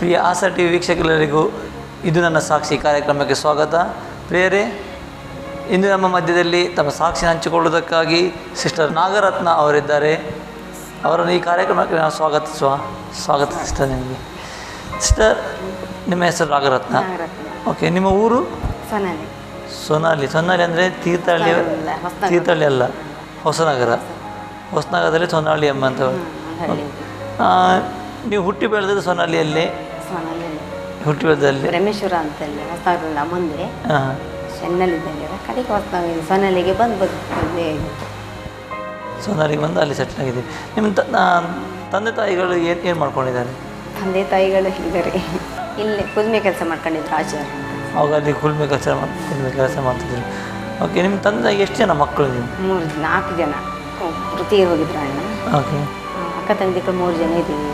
ಪ್ರಿಯ Asa T V ವೀಕ್ಷಕರೆಲ್ಲರಿಗೂ ಇದು ನನ್ನ ಸಾಕ್ಷಿ ಕಾರ್ಯಕ್ರಮಕ್ಕೆ ಸ್ವಾಗತ. ಪ್ರಿಯರೇ, ಇಂದು ನಮ್ಮ ಮಧ್ಯದಲ್ಲಿ ತಮ್ಮ ಸಾಕ್ಷಿನ ಹಂಚಿಕೊಳ್ಳುವುದಕ್ಕಾಗಿ ಸಿಸ್ಟರ್ ನಾಗರತ್ನ ಅವರಿದ್ದಾರೆ. ಅವರನ್ನು ಈ ಕಾರ್ಯಕ್ರಮಕ್ಕೆ ನಾವು ಸ್ವಾಗತ ಸಿಸ್ಟರ್. ನಿಮಗೆ ಸಿಸ್ಟರ್, ನಿಮ್ಮ ಹೆಸರು ನಾಗರತ್ನ. ಓಕೆ, ನಿಮ್ಮ ಊರು? ಸೊನಾಲಿ. ಸೊನಾಲಿ ಅಂದರೆ ತೀರ್ಥಹಳ್ಳಿ ಅಲ್ಲ, ಹೊಸನಗರದಲ್ಲಿ ಸೊನಾಳಿ ಅಮ್ಮ ಅಂತ. ನೀವು ಹುಟ್ಟಿ ಬೆಳೆದದ್ದು ಸೊನಾಲಿಯಲ್ಲಿ? ಹುಟ್ಟಿ ಬೆಳೆದಲ್ಲಿ ರಮೇಶ್ವರ ಅಂತಲ್ಲಿ ಹೊಸನಗರಲ್ಲ ಮುಂದೆ ಚೆನ್ನಲ್ಲಿದ್ದಲ್ಲಿ ಕಡೆಗೆ ಹೊಸನಗರ ಸೊನಾಲಿಗೆ ಬಂದು ಸೊನಾಲಿಗೆ ಬಂದು ಅಲ್ಲಿ ಸೆಟ್ಲ್ ಆಗಿದೆ. ನಿಮ್ಮ ತಂದೆ ತಾಯಿಗಳು ಏನು ಮಾಡ್ಕೊಂಡಿದ್ದಾರೆ? ತಂದೆ ತಾಯಿಗಳು ಇದ್ದಾರೆ, ಇಲ್ಲಿ ಕುದುಮೆ ಕೆಲಸ ಮಾಡ್ಕೊಂಡಿದ್ರು ಆಚಾರ. ಅವಾಗ ಅಲ್ಲಿ ಕುದುಮೆ ಕೆಲಸ ಮಾಡ್ತಿದ್ರು. ಓಕೆ, ನಿಮ್ಮ ತಂದೆ ಎಷ್ಟು ಜನ ಮಕ್ಕಳು? ನೀವು 4 ಜನ. ತೀರ್ ಹೋಗಿದ್ರು ಅಣ್ಣ. ಓಕೆ, ಅಕ್ಕ ತಂಗಿಗಳು 3 ಜನ ಇದ್ದೀವಿ.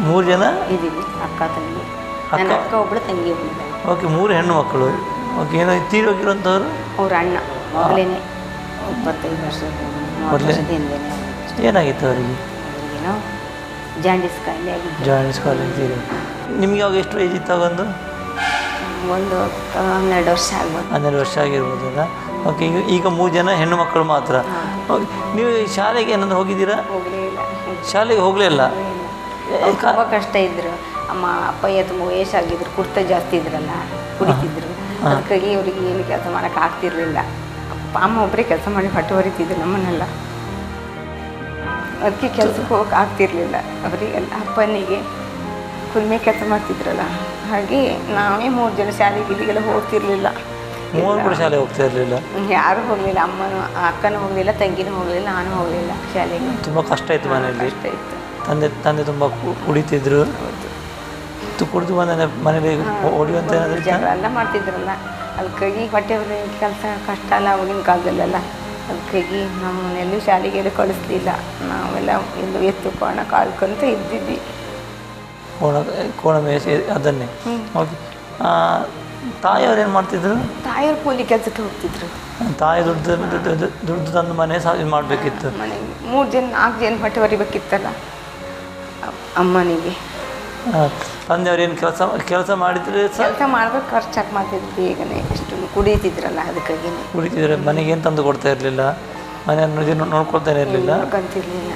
3 ಜನ ಇದ್ದೀವಿ, ಅಕ್ಕ ತಂಗಿ. ನನ್ನ ಅಕ್ಕ ಒಬ್ಬಳು, ತಂಗಿ ಒಬ್ಬಳು. ಓಕೆ, 3 ಹೆಣ್ಣು ಮಕ್ಕಳು. ಓಕೆ, ಏನೋ ತೀರ್ ಹೋಗಿರೋಂಥವ್ರು? ಅವ್ರ ಅಣ್ಣ ಮೊದಲೇನೆ 25 ವರ್ಷದ ಹಿಂದೆ. ಏನಾಗಿತ್ತು ಅವರಿಗೆ? ಏನೋ ಜಾಂಡೀಸ್ ಕಾಯಿಲೆ ಆಗಿತ್ತು. ಜಾಂಡೀಸ್ ಕಾಯಿಲೆ ತೀರಿ. ನಿಮಗೆ ಅವಾಗ ಎಷ್ಟು ಏಜ್ ಇತ್ತು? ಒಂದು 12 ವರ್ಷ ಆಗ್ಬೋದು. 12 ವರ್ಷ ಆಗಿರ್ಬೋದಲ್ಲ. ಓಕೆ, ಈಗ 3 ಜನ ಹೆಣ್ಣು ಮಕ್ಕಳು ಮಾತ್ರ. ಓಕೆ, ನೀವು ಶಾಲೆಗೆ ಏನಾದ್ರು ಹೋಗಿದ್ದೀರಾ? ಹೋಗಲೇ ಇಲ್ಲ. ಶಾಲೆಗೆ ಹೋಗಲೇ ಇಲ್ಲ? ತುಂಬ ಕಷ್ಟ ಇದ್ರು. ಅಮ್ಮ ಅಪ್ಪಯ್ಯ ತುಂಬ ವಯಸ್ಸಾಗಿದ್ರು, ಕುಡ್ತ ಜಾಸ್ತಿ ಇದ್ರಲ್ಲ, ಕುಡಿತಿದ್ರು. ಅದಕ್ಕಾಗಿ ಅವ್ರಿಗೆ ಏನು ಕೆಲಸ ಮಾಡೋಕೆ ಆಗ್ತಿರ್ಲಿಲ್ಲ. ಅಮ್ಮ ಒಬ್ಬರೇ ಕೆಲಸ ಮಾಡಿ ಹೊಟ್ಟೆ ಹೊರಿತಿದ್ರು ನಮ್ಮನ್ನೆಲ್ಲ. ಅದಕ್ಕೆ ಕೆಲಸಕ್ಕೆ ಹೋಗಕ್ಕೆ ಆಗ್ತಿರ್ಲಿಲ್ಲ ಅವರಿಗೆಲ್ಲ. ಅಪ್ಪನಿಗೆ ಕುಲ್ಮೆ ಕೆಲಸ ಮಾಡ್ತಿದ್ರಲ್ಲ, ಹಾಗೆ ನಾವೇ 3 ಜನ ಶಾಲೆಗೆ ಇಲ್ಲಿಗೆಲ್ಲ ಹೋಗ್ತಿರ್ಲಿಲ್ಲ. 3 ಕೂಡ ಶಾಲೆ ಹೋಗ್ತಾ ಇರಲಿಲ್ಲ? ಯಾರೂ ಹೋಗಲಿಲ್ಲ. ಅಮ್ಮನೂ ಅಕ್ಕನೂ ಹೋಗಲಿಲ್ಲ, ತಂಗಿನೂ ಹೋಗಲಿಲ್ಲ, ನಾನು ಹೋಗಲಿಲ್ಲ ಶಾಲೆಗೆ. ತುಂಬ ಕಷ್ಟ ಇತ್ತು ಮನೆಯಲ್ಲಿ. ಕಷ್ಟ ಇತ್ತು. ತಂದೆ ತುಂಬ ಕುಡಿತಿದ್ರು. ಕುಡಿದು ಬಂದ ಮನೇಲಿ ಹೊಡಿಯುವಂಥ ಜಗಳ ಎಲ್ಲ ಮಾಡ್ತಿದ್ರಲ್ಲ, ಅದಕ್ಕಾಗಿ ಹೊಟ್ಟೆ ಕೆಲಸ ಕಷ್ಟ ಅಲ್ಲ ಅವಾಗಿನ ಕಾಲದಲ್ಲೆಲ್ಲ. ಅದಕ್ಕಾಗಿ ನಮ್ಮನ್ನೆಲ್ಲೂ ಶಾಲೆಗೆಲ್ಲ ಕಳಿಸ್ಲಿಲ್ಲ. ನಾವೆಲ್ಲ ಎಲ್ಲೂ ಎತ್ತು ಕೋಣ ಕಾಳ್ಕೊಂತ ಇದ್ದಿದ್ವಿ. ಕೋಣ ಮೇಸಿ ಅದನ್ನೇ. ಓಕೆ, ತಾಯಿಯವ್ರು ಏನು ಮಾಡ್ತಿದ್ರು? ತಾಯಿಯವ್ರು ಕೂಲಿ ಕೆಲಸಕ್ಕೆ ಹೋಗ್ತಿದ್ರು. ತಾಯಿ ದುಡ್ಡು ತಂದು ಮನೆ ಇದು ಮಾಡಬೇಕಿತ್ತು. ಮನೆಗೆ 3 ಜನ 4 ಜನ ಹೊಟ್ಟೆ ಹೊರಿಬೇಕಿತ್ತಲ್ಲ ಅಮ್ಮನಿಗೆ. ತಂದೆಯವ್ರು ಏನು ಕೆಲಸ ಮಾಡಿದ್ರೆ? ಕೆಲಸ ಮಾಡ್ಬೇಕು, ಖರ್ಚಾಗಿ ಮಾಡ್ತಿದ್ರು ಬೇಗನೆ. ಎಷ್ಟು ಕುಡಿತಿದ್ರಲ್ಲ, ಅದಕ್ಕಾಗಿ ಕುಡಿತಿದ್ರೆ. ಮನೆಗೆ ಏನು ತಂದು ಕೊಡ್ತಾ ಇರಲಿಲ್ಲ, ಮನೆಯನ್ನು ನೋಡ್ಕೊಳ್ತಾನೆ ಇರಲಿಲ್ಲ, ನೋಡ್ಕೊಂತಿರ್ಲಿಲ್ಲ.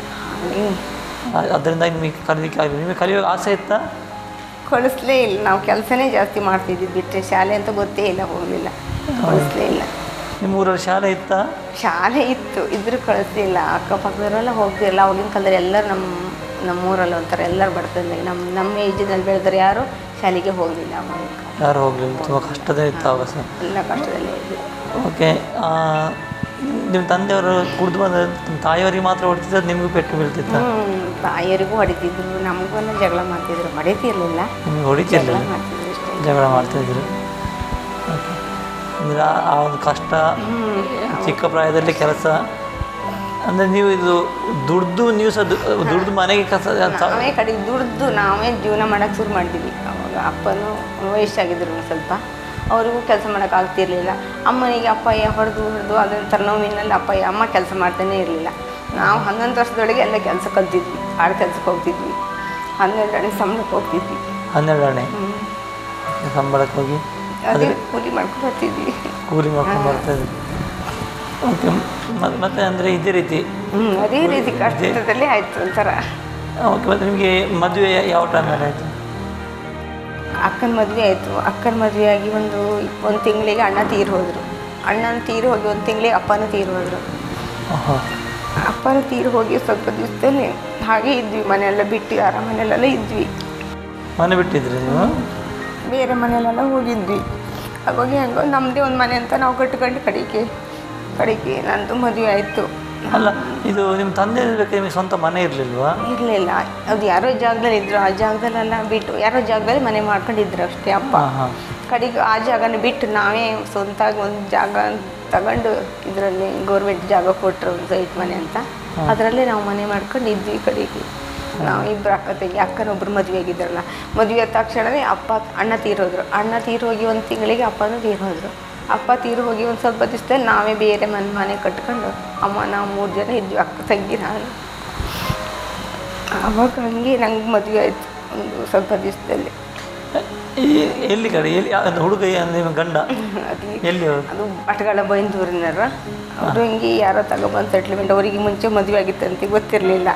ಅದರಿಂದ ನಿಮಗೆ ಕಲಿಲಿಕ್ಕೆ ಆಗಲಿಲ್ಲ. ನಿಮಗೆ ಕಲಿಯೋಕೆ ಆಸೆ ಇತ್ತಾ? ಕಳಿಸ್ಲೇ ಇಲ್ಲ. ನಾವು ಕೆಲಸನೇ ಜಾಸ್ತಿ ಮಾಡ್ತಿದ್ವಿ, ಬಿಟ್ಟರೆ ಶಾಲೆ ಅಂತ ಗೊತ್ತೇ ಇಲ್ಲ, ಹೋಗಲಿಲ್ಲ, ಕಳಿಸ್ಲೇ ಇಲ್ಲ. ನಿಮ್ಮ ಊರಲ್ಲಿ ಶಾಲೆ ಇತ್ತಾ? ಶಾಲೆ ಇತ್ತು, ಇದ್ರೂ ಕಳಿಸ್ಲಿಲ್ಲ. ಅಕ್ಕಪಕ್ಕದವರೆಲ್ಲ ಹೋಗ್ತಿರಲ್ಲ. ಅವಾಗಿನ ಕಾಲದಲ್ಲಿ ಎಲ್ಲರೂ ನಮ್ಮೂರಲ್ಲಿ ಒಂಥರ ಎಲ್ಲರೂ ಬರ್ತದೆ. ನಮ್ಮ ಏಜಿನಲ್ಲಿ ಬೆಳೆದ್ರೆ ಯಾರು ಶಾಲೆಗೆ ಹೋಗಲಿಲ್ಲ. ಯಾರು ಹೋಗಲಿಲ್ಲ. ತುಂಬ ಕಷ್ಟದೇ ಇತ್ತು ಆವಾಗ ಸಹ. ಎಲ್ಲ ಕಷ್ಟದಲ್ಲೇ ಇದ್ದು. ಓಕೆ, ನಿಮ್ಮ ತಂದೆಯವರು ಕುಡಿದು ಬಂದ ತಾಯಿಯವರಿಗೆ ಮಾತ್ರ ಹೊಡಿತಿದ್ರು, ನಿಮಗೂ ಪೆಟ್ಟು ಬೀಳ್ತಿತ್ತು? ತಾಯಿಯವರಿಗೂ ಹೊಡಿತಿದ್ರು, ನಮಗೂ ಜಗಳ ಮಾಡ್ತಿದ್ರು. ಹೊಡಿತಿರ್ಲಿಲ್ಲ, ನಿಮಗೆ ಹೊಡಿತಿರ್ಲಿಲ್ಲ, ಜಗಳ ಮಾಡ್ತಾಯಿದ್ರು. ಓಕೆ, ಅಂದರೆ ಆ ಒಂದು ಕಷ್ಟ, ಚಿಕ್ಕ ಪ್ರಾಯದಲ್ಲಿ ಕೆಲಸ ಅಂದರೆ ನೀವು ಇದು ದುಡ್ದು ನೀವು ಸಹ ದುಡ್ದು ಮನೆಗೆ ನಾವೇ ಕಡೆಗೆ ದುಡ್ದು ನಾವೇ ಜೀವನ ಮಾಡೋಕ್ಕೆ ಶುರು ಮಾಡಿದ್ವಿ. ಅವಾಗ ಅಪ್ಪನೂ ವಯಸ್ಸಾಗಿದ್ರು ಸ್ವಲ್ಪ, ಅವ್ರಿಗೂ ಕೆಲಸ ಮಾಡೋಕೆ ಆಗ್ತಿರ್ಲಿಲ್ಲ. ಅಮ್ಮನಿಗೆ ಅಪ್ಪಯ್ಯ ಹೊಡೆದು ಅದೊಂಥರ ನೋವಿನಲ್ಲಿ ಅಮ್ಮ ಕೆಲಸ ಮಾಡ್ತಾನೇ ಇರಲಿಲ್ಲ. ನಾವು 11 ವರ್ಷದೊಳಗೆ ಎಲ್ಲ ಕೆಲಸ ಕಲ್ತಿದ್ವಿ. ಆಡು ಕೆಲಸಕ್ಕೆ ಹೋಗ್ತಿದ್ವಿ. 12 ಅಣೆ ಸಂಬಳಕ್ಕೆ ಹೋಗ್ತಿದ್ವಿ. 12 ಅಣೆ ಸಂಬಳಕ್ಕೆ ಹೋಗಿ ಅದೇ ಕೂಲಿ ಮಾಡ್ಕೊಂಡು ಬರ್ತಿದ್ವಿ. ಬರ್ತಾಯಿದ್ವಿ. ಓಕೆ, ಮತ್ತೆ ಅಂದರೆ ಇದೇ ರೀತಿ ಅದೇ ರೀತಿ ಕಷ್ಟದಲ್ಲಿ ಆಯಿತು ಒಂಥರ. ಓಕೆ, ಮತ್ತು ನಿಮಗೆ ಮದುವೆ ಯಾವ ಟೈಮಲ್ಲಿ ಆಯಿತು? ಅಕ್ಕನ ಮದುವೆ ಆಯಿತು. ಅಕ್ಕನ ಮದುವೆ ಆಗಿ ಒಂದು ತಿಂಗಳಿಗೆ ಅಣ್ಣ ತೀರಿ ಹೋದರು. ಅಣ್ಣನ ತೀರಿ ಹೋಗಿ 1 ತಿಂಗಳಿಗೆ ಅಪ್ಪನೂ ತೀರಿ ಹೋದರು. ಅಪ್ಪನೂ ತೀರಿ ಹೋಗಿ ಸ್ವಲ್ಪ ದಿವಸದಲ್ಲಿ ಹಾಗೆ ಇದ್ವಿ. ಮನೆಯೆಲ್ಲ ಬಿಟ್ಟು ಯಾರ ಮನೆಯಲ್ಲೆಲ್ಲ ಇದ್ವಿ. ಮನೆ ಬಿಟ್ಟಿದ್ರಿ ನೀವು? ಬೇರೆ ಮನೆಯಲ್ಲೆಲ್ಲ ಹೋಗಿದ್ವಿ. ಹಾಗಾಗಿ ಹೆಂಗೋ ನಮ್ಮದೇ ಒಂದು ಮನೆ ಅಂತ ನಾವು ಕಟ್ಕೊಂಡು ಕಡೆಗೆ ನಂದು ಮದುವೆ ಆಯಿತು. ಅಲ್ಲ, ಇದು ನಿಮ್ಮ ತಂದೆ ಇರಬೇಕು, ನಿಮಗೆ ಸ್ವಂತ ಮನೆ ಇರಲಿಲ್ವಾ? ಇರಲಿಲ್ಲ, ಅದು ಯಾರೋ ಜಾಗದಲ್ಲಿ ಇದ್ದರು. ಆ ಜಾಗದಲ್ಲೆಲ್ಲ ಬಿಟ್ಟು ಯಾರೋ ಜಾಗದಲ್ಲಿ ಮನೆ ಮಾಡ್ಕೊಂಡಿದ್ರು ಅಷ್ಟೇ ಅಪ್ಪ. ಕಡೆಗೆ ಆ ಜಾಗನ ಬಿಟ್ಟು ನಾವೇ ಸ್ವಂತಾಗಿ ಒಂದು ಜಾಗ ತಗೊಂಡು, ಇದರಲ್ಲಿ ಗೌರ್ಮೆಂಟ್ ಜಾಗ ಕೊಟ್ಟರು, ಒಂದು ಸೈಟ್ ಮನೆ ಅಂತ. ಅದರಲ್ಲೇ ನಾವು ಮನೆ ಮಾಡ್ಕೊಂಡು ಇದ್ವಿ. ಕಡೆಗೆ ನಾವು 2 ಅಕ್ಕ ತಂಗಿ. ಅಕ್ಕನೊಬ್ಬರು ಮದುವೆ ಆಗಿದ್ರಲ್ಲ, ಮದುವೆ ಆದ ತಕ್ಷಣವೇ ಅಣ್ಣ ತೀರೋದ್ರು. ಅಣ್ಣ ತೀರೋಗಿ 1 ತಿಂಗಳಿಗೆ ಅಪ್ಪನೂ ತೀರೋದ್ರು. ಅಪ್ಪ ತೀರು ಹೋಗಿ ಒಂದು ಸ್ವಲ್ಪ ದಿವಸದಲ್ಲಿ ನಾವೇ ಬೇರೆ ಮನೆ ಕಟ್ಕೊಂಡು ನಾವು 3 ಜನ ಇದ್ವಿ, ಅಕ್ಕ ತಂಗಿ ನಾನು. ಆವಾಗ ಹಂಗೆ ನಂಗೆ ಮದುವೆ ಆಯಿತು. ಒಂದು ಸ್ವಲ್ಪ ದಿವಸದಲ್ಲಿ. ಎಲ್ಲಿ ಕಡೆ ಎಲ್ಲಿ ಹುಡುಗ ನಿಮ್ಮ ಗಂಡ ಅದು ಎಲ್ಲಿ ಅದು ಭಟ್ಗಳ ಬೈಂದೂರಿನಾರ. ಅವರು ಹಿಂಗೆ ಯಾರೋ ತಗೊಬಂದು ಸೆಟ್ಲ್ಮೆಂಟ್, ಅವರಿಗೆ ಮುಂಚೆ ಮದುವೆ ಆಗಿತ್ತಂತೆ, ಗೊತ್ತಿರಲಿಲ್ಲ.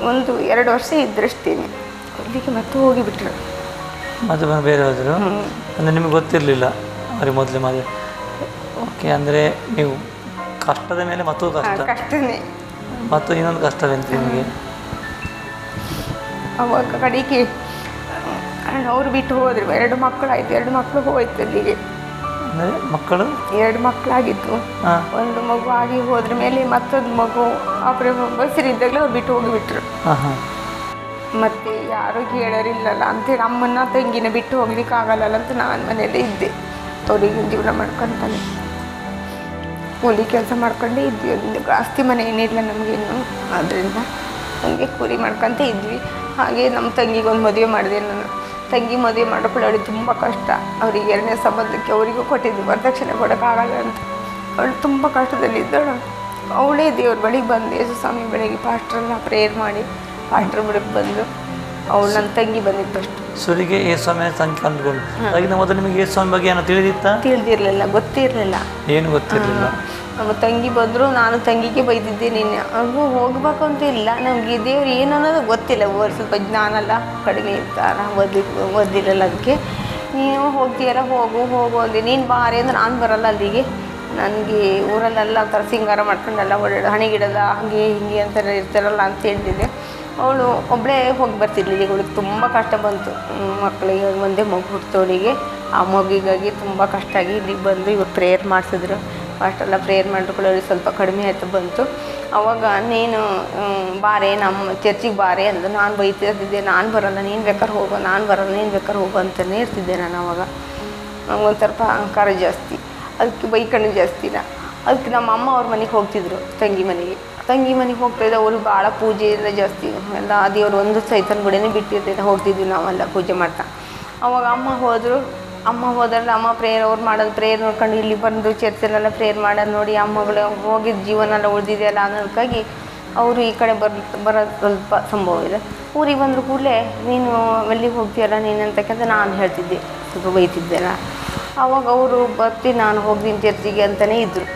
ಒಂದು 2 ವರ್ಷ ಇದ್ರಷ್ಟೇನೆ ಅಲ್ಲಿಗೆ ಮತ್ತೆ ಹೋಗಿಬಿಟ್ರು. ಮತ್ತೆ ಬೇರೆ ಹೋದರು ಅಂದರೆ ನಿಮಗೆ ಗೊತ್ತಿರಲಿಲ್ಲ ಅವ್ರಿಗೆ ಮೊದಲೇ ಮದುವೆ. ಓಕೆ, ಅಂದರೆ ನೀವು ಕಷ್ಟದ ಮೇಲೆ ಮತ್ತೂ ಕಷ್ಟನೇ, ಮತ್ತು ಇನ್ನೊಂದು ಕಷ್ಟವೆಂತ ನಿಮಗೆ? ಅವಾಗ ಕಡೆಗೆ ಅವ್ರು ಬಿಟ್ಟು ಹೋದ್ರು. 2 ಮಕ್ಕಳಾಯಿತು, 2 ಮಕ್ಕಳು ಹೋಯ್ತು ಅಲ್ಲಿಗೆ. ಅಂದರೆ ಮಕ್ಕಳು 2 ಮಕ್ಕಳಾಗಿತ್ತು. ಒಂದು ಮಗು ಆಗಿ ಹೋದ್ರ ಮೇಲೆ ಮತ್ತೊಂದು ಮಗು ಬಸ್ಸರಿದ್ದಾಗಲೇ ಅವ್ರು ಬಿಟ್ಟು ಹೋಗಿಬಿಟ್ರು. ಮತ್ತೆ ಯಾರು ಕೇಳೋರಿಲ್ಲಲ್ಲ ಅಂತೇಳಿ ಅಮ್ಮನ ತಂಗಿನ ಬಿಟ್ಟು ಹೋಗ್ಲಿಕ್ಕೆ ಆಗಲ್ಲ ಅಂತ ನಾನು ಮನೆಯಲ್ಲೇ ಇದ್ದೆ. ಅವರಿಗೆ ಜೀವನ ಮಾಡ್ಕೊತಾನೆ ಕೂಲಿ ಕೆಲಸ ಮಾಡ್ಕೊಂಡೇ ಇದ್ವಿ. ಒಂದು ಆಸ್ತಿ ಮನೆ ಏನಿಲ್ಲ ನಮಗೇನು, ಆದ್ದರಿಂದ ಹಂಗೆ ಕೂಲಿ ಮಾಡ್ಕೊತ ಇದ್ವಿ. ಹಾಗೆ ನಮ್ಮ ತಂಗಿಗೊಂದು ಮದುವೆ ಮಾಡಿದೆ ನಾನು. ತಂಗಿ ಮದುವೆ ಮಾಡ್ಕೊಳ್ಳೋಳು ತುಂಬ ಕಷ್ಟ. ಅವರಿಗೆ 2ನೇ ಸಂಬಂಧಕ್ಕೆ ಅವರಿಗೂ ಕೊಟ್ಟಿದ್ದು, ವರದಕ್ಷಿಣೆ ಕೊಡೋಕ್ಕಾಗಲ್ಲ ಅಂತ. ಅವಳು ತುಂಬ ಕಷ್ಟದಲ್ಲಿದ್ದಳು. ಅವಳೇ ದೇವ್ರ ಬಳಿಗೆ ಬಂದು ಯೇಸು ಸ್ವಾಮಿ ಬೆಳಗ್ಗೆ ಪಾಸ್ಟ್ರೆಲ್ಲ ಪ್ರೇಯರ್ ಮಾಡಿ ಪಾಸ್ಟ್ರ್ ಬಳಿಗೆ ಬಂದು ಅವಳು ನನ್ನ ತಂಗಿ ಬಂದಿತ್ತು ಅಷ್ಟು. ಸುರಿಗೆ ಯೇಸು ಸ್ವಾಮಿ ಸಂಖ್ಯೆ ಅಂದ್ಕೊಂಡು ಅದಕ್ಕಿಂತ ಮೊದಲು ನಿಮಗೆ ಯೇಸು ಸ್ವಾಮಿ ಬಗ್ಗೆ ಏನೋ ತಿಳಿದಿರಲಿಲ್ಲ, ಗೊತ್ತಿರಲಿಲ್ಲ, ಏನು ಗೊತ್ತಿರಲಿಲ್ಲ. ನಮ್ಮ ತಂಗಿ ಬಂದರು, ನಾನು ತಂಗಿಗೆ ಬೈದಿದ್ದೆ. ನೀನು ಅವ್ರಿಗೂ ಹೋಗ್ಬೇಕು ಅಂತ ಇಲ್ಲ, ನಮಗೆ ದೇವ್ರು ಏನು ಅನ್ನೋದು ಗೊತ್ತಿಲ್ಲ. ಸ್ವಲ್ಪ ಜ್ಞಾನ ಎಲ್ಲ ಕಡಿಮೆ ಇರ್ತಾರ, ಓದಿರಲ್ಲ. ಅದಕ್ಕೆ ನೀವು ಹೋಗ್ತೀಯಲ್ಲ, ಹೋಗು ಅಂದೆ. ನೀನು ಬಾರಿ ಅಂದ್ರೆ ನಾನು ಬರಲ್ಲ ಅಲ್ಲಿಗೆ. ನನಗೆ ಊರಲ್ಲೆಲ್ಲ ಒಂಥರ ಸಿಂಗಾರ ಮಾಡ್ಕೊಂಡೆಲ್ಲ ಓಡಾಡೋದು, ಹಣಿಗಿಡದ ಹಾಗೆ ಹಿಂಗೆ ಅಂತ ಇರ್ತಾರಲ್ಲ ಅಂತ ಹೇಳಿದ್ದೆ. ಅವಳು ಒಬ್ಬಳೇ ಹೋಗಿ ಬರ್ತಿರ್ಲಿಲ್ಲ. ಅವಳಿಗೆ ತುಂಬ ಕಷ್ಟ ಬಂತು. ಮಕ್ಕಳಿಗೆ ಒಂದೇ ಮಗು ಹುಟ್ಟೋಳಿಗೆ, ಆ ಮಗುಗಾಗಿ ತುಂಬ ಕಷ್ಟ ಆಗಿ ಇಲ್ಲಿಗೆ ಬಂದು ಇವ್ರು ಪ್ರೇಯರ್ ಮಾಡಿಸಿದ್ರು. ಅಷ್ಟೆಲ್ಲ ಪ್ರೇಯರ್ ಮಾಡ್ಕೊಳ್ಳೋರಿಗೆ ಸ್ವಲ್ಪ ಕಡಿಮೆ ಆಯಿತು ಬಂತು. ಅವಾಗ ನೀನು ಬಾರೆ ನಮ್ಮ ಚರ್ಚಿಗೆ ಬಾರೆ ಅಂದು ನಾನು ಬೈತಿರ್ತಿದ್ದೆ. ನಾನು ಬರೋಲ್ಲ, ನೀನು ಬೇಕಾದ್ರೆ ಹೋಗೋ, ನಾನು ಬರೋಲ್ಲ, ನೀನು ಬೇಕಾದ್ರೆ ಹೋಗೋ ಅಂತಲೇ ಇರ್ತಿದ್ದೆ ನಾನು. ಅವಾಗ ಒಂದು ಸ್ವಲ್ಪ ಅಹಂಕಾರ ಜಾಸ್ತಿ, ಅದಕ್ಕೆ ಬೈಕಣ್ಣು ಜಾಸ್ತಿನ. ಅದಕ್ಕೆ ನಮ್ಮ ಅಮ್ಮ ಅವ್ರ ಮನೆಗೆ ಹೋಗ್ತಿದ್ರು, ತಂಗಿ ಮನೆಗೆ ಹೋಗ್ತಾಯಿದ್ದೆ. ಅವ್ರಿಗೆ ಭಾಳ ಪೂಜೆ ಎಲ್ಲ ಜಾಸ್ತಿ, ಎಲ್ಲ ದೇವ್ರು ಒಂದು ಸೈತನ ಗುಡಿನೇ ಬಿಟ್ಟಿರ್ತಿದ್ದೆ, ಹೋಗ್ತಿದ್ವಿ ನಾವೆಲ್ಲ ಪೂಜೆ ಮಾಡ್ತಾ. ಅವಾಗ ಅಮ್ಮ ಹೋದ್ರಲ್ಲ, ಅಮ್ಮ ಪ್ರೇಯರ್ ಅವ್ರು ಮಾಡೋದು ಪ್ರೇಯರ್ ನೋಡ್ಕೊಂಡು ಇಲ್ಲಿ ಬಂದು ಚರ್ಚಲ್ಲೆಲ್ಲ ಪ್ರೇಯರ್ ಮಾಡೋದು ನೋಡಿ ಅಮ್ಮಗಳು ಹೋಗಿದ್ದ ಜೀವನ ಎಲ್ಲ ಉಳಿದಿದೆಯಲ್ಲ ಅನ್ನೋದಕ್ಕಾಗಿ ಅವರು ಈ ಕಡೆ ಬರೋದು ಸ್ವಲ್ಪ ಸಂಭವ ಇದೆ. ಊರಿಗೆ ಬಂದರೂ ಕೂಡಲೇ ನೀನು ಎಲ್ಲಿಗೆ ಹೋಗ್ತೀಯಲ್ಲ ನೀನು ಅಂತಕ್ಕಂಥ ನಾನು ಹೇಳ್ತಿದ್ದೆ, ಸ್ವಲ್ಪ ಬೈತಿದ್ದೆಲ್ಲ. ಆವಾಗ ಅವರು ಬರ್ತೀನಿ ನಾನು ಹೋಗ್ತೀನಿ ಚರ್ಚಿಗೆ ಅಂತಲೇ ಇದ್ದರು.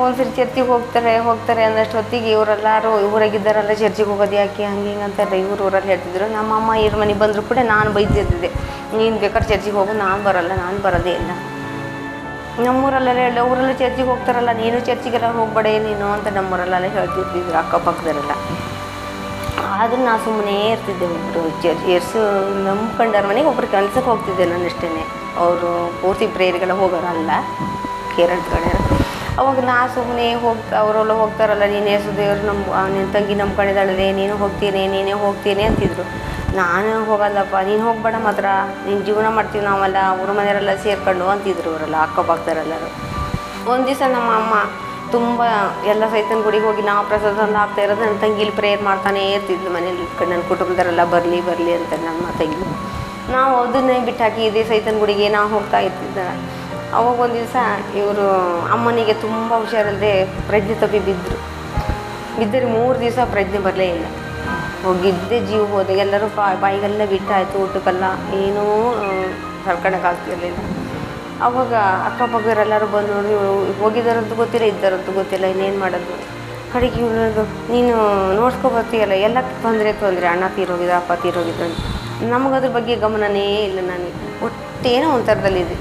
ಒಂದ್ಸರಿ ಚರ್ಚಿಗೆ ಹೋಗ್ತಾರೆ ಅನ್ನೋಷ್ಟು ಹೊತ್ತಿಗೆ ಇವರೆಲ್ಲರೂ ಊರಾಗಿದ್ದಾರಲ್ಲ ಚರ್ಚಿಗೆ ಹೋಗೋದು ಯಾಕೆ ಹಂಗೆ ಹಿಂಗೆ ಅಂತಾರೆ ಊರಲ್ಲಿ ಹೇಳ್ತಿದ್ರು. ನಮ್ಮ ಅಮ್ಮ ಇವ್ರ ಮನೆಗೆ ಬಂದರೂ ಕೂಡ ನಾನು ಬೈತಿದ್ದೆ, ನೀನು ಬೇಕಾದ್ರೆ ಚರ್ಚಿಗೆ ಹೋಗು, ನಾನು ಬರೋಲ್ಲ, ನಾನು ಬರೋದೇ ಇಲ್ಲ. ನಮ್ಮೂರಲ್ಲೆಲ್ಲ ಹೇಳಿ ಊರೆಲ್ಲ ಚರ್ಚಿಗೆ ಹೋಗ್ತಾರಲ್ಲ, ನೀನು ಚರ್ಚಿಗೆಲ್ಲ ಹೋಗ್ಬೇಡ ನೀನು ಅಂತ ನಮ್ಮೂರಲ್ಲೆಲ್ಲ ಹೇಳ್ತಿರ್ತಿದ್ರು ಅಕ್ಕಪಕ್ಕದವರೆಲ್ಲ. ಆದರೂ ನಾನು ಸುಮ್ಮನೆ ಇರ್ತಿದ್ದೆ. ಒಬ್ಬರು ಎರ್ಸು ನಂಬ್ಕೊಂಡವ್ರ ಮನೆಗೆ ಒಬ್ಬರು ಕೆಲಸಕ್ಕೆ ಹೋಗ್ತಿದ್ದೆ ನಾನು ಅಷ್ಟೇ. ಅವರು ಪೂರ್ತಿ ಪ್ರೇಯರ್ಗೆಲ್ಲ ಹೋಗೋರಲ್ಲ, ಕೇರಳ ಕಡೆ. ಅವಾಗ ನಾ ಸುಮ್ಮನೆ ಅವರೆಲ್ಲ ಹೋಗ್ತಾರಲ್ಲ, ನೀನು ಏಸು ದೇವರು ನಿನ್ನ ತಂಗಿ ನಂಬ್ಕೊಂಡಿದ್ದಾಳೆ, ನೀನೇ ಹೋಗ್ತೀನಿ ಅಂತಿದ್ರು. ನಾನು ಹೋಗಲ್ಲಪ್ಪ, ನೀನು ಹೋಗ್ಬೇಡ ಮಾತ್ರ, ನೀನು ಜೀವನ ಮಾಡ್ತೀವಿ ನಾವೆಲ್ಲ ಊರ ಮನೆಯವರೆಲ್ಲ ಸೇರ್ಕೊಂಡು ಅಂತಿದ್ರು ಅವರೆಲ್ಲ ಅಕ್ಕಪಕ್ಕದವರೆಲ್ಲರೂ. ಒಂದು ದಿವಸ ನಮ್ಮ ಅಮ್ಮ ತುಂಬ ಎಲ್ಲ ಸೈತನ ಗುಡಿಗೆ ಹೋಗಿ ನಾವು ಪ್ರಸಾದ ಆಗ್ತಾ ಇರೋದು, ನನ್ನ ತಂಗಿಲಿ ಪ್ರೇಯರ್ ಮಾಡ್ತಾನೇ ಇರ್ತಿದ್ಲು ಮನೇಲಿ. ನನ್ನ ಕುಟುಂಬದವರೆಲ್ಲ ಬರಲಿ ಅಂತ ನಮ್ಮ ತಂಗಿ. ನಾವು ಅದನ್ನೇ ಬಿಟ್ಟಾಕಿ ಇದೇ ಸೈತನ ಗುಡಿಗೆ ನಾವು ಹೋಗ್ತಾ ಇರ್ತಿದ್ದ. ಅವಾಗ ಒಂದು ದಿವಸ ಇವರು ಅಮ್ಮನಿಗೆ ತುಂಬ ಹುಷಾರಲ್ಲದೆ ಪ್ರಜ್ಞೆ ತಪ್ಪಿ ಬಿದ್ದರು. 3 ದಿವಸ ಪ್ರಜ್ಞೆ ಬರಲೇ ಇಲ್ಲ. ಹೋಗಿದ್ದೆ ಜೀವ ಹೋದೆ. ಎಲ್ಲರೂ ಬಾಯಿಗೆಲ್ಲ ಬಿಟ್ಟಾಯಿತು, ಊಟಕ್ಕೆಲ್ಲ ಏನೂ ಸರ್ಕಣಕ್ಕಾಗ್ತಿರಲಿಲ್ಲ. ಅವಾಗ ಅಕ್ಕಪಕ್ಕರೆಲ್ಲರೂ ಬಂದು ನೋಡಿ, ಹೋಗಿದ್ದಾರಂತೂ ಗೊತ್ತಿಲ್ಲ, ಇದ್ದಾರಂತೂ ಗೊತ್ತಿಲ್ಲ, ಇನ್ನೇನು ಮಾಡೋದು. ಕಡೆಗೆ ಇವ್ರದ್ದು ನೀನು ನೋಡ್ಸ್ಕೊಬರ್ತೀಯಲ್ಲ, ಎಲ್ಲ ತೊಂದರೆ, ಅಣ್ಣ ತೀರೋಗಿದ್ದ, ಅಪ್ಪ ತೀರೋಗಿದ್ದು ಅಂತ. ನಮಗದ್ರ ಬಗ್ಗೆ ಗಮನನೇ ಇಲ್ಲ. ನನಗೆ ಒಟ್ಟೇನೋ ಒಂಥರದಲ್ಲಿದೆ.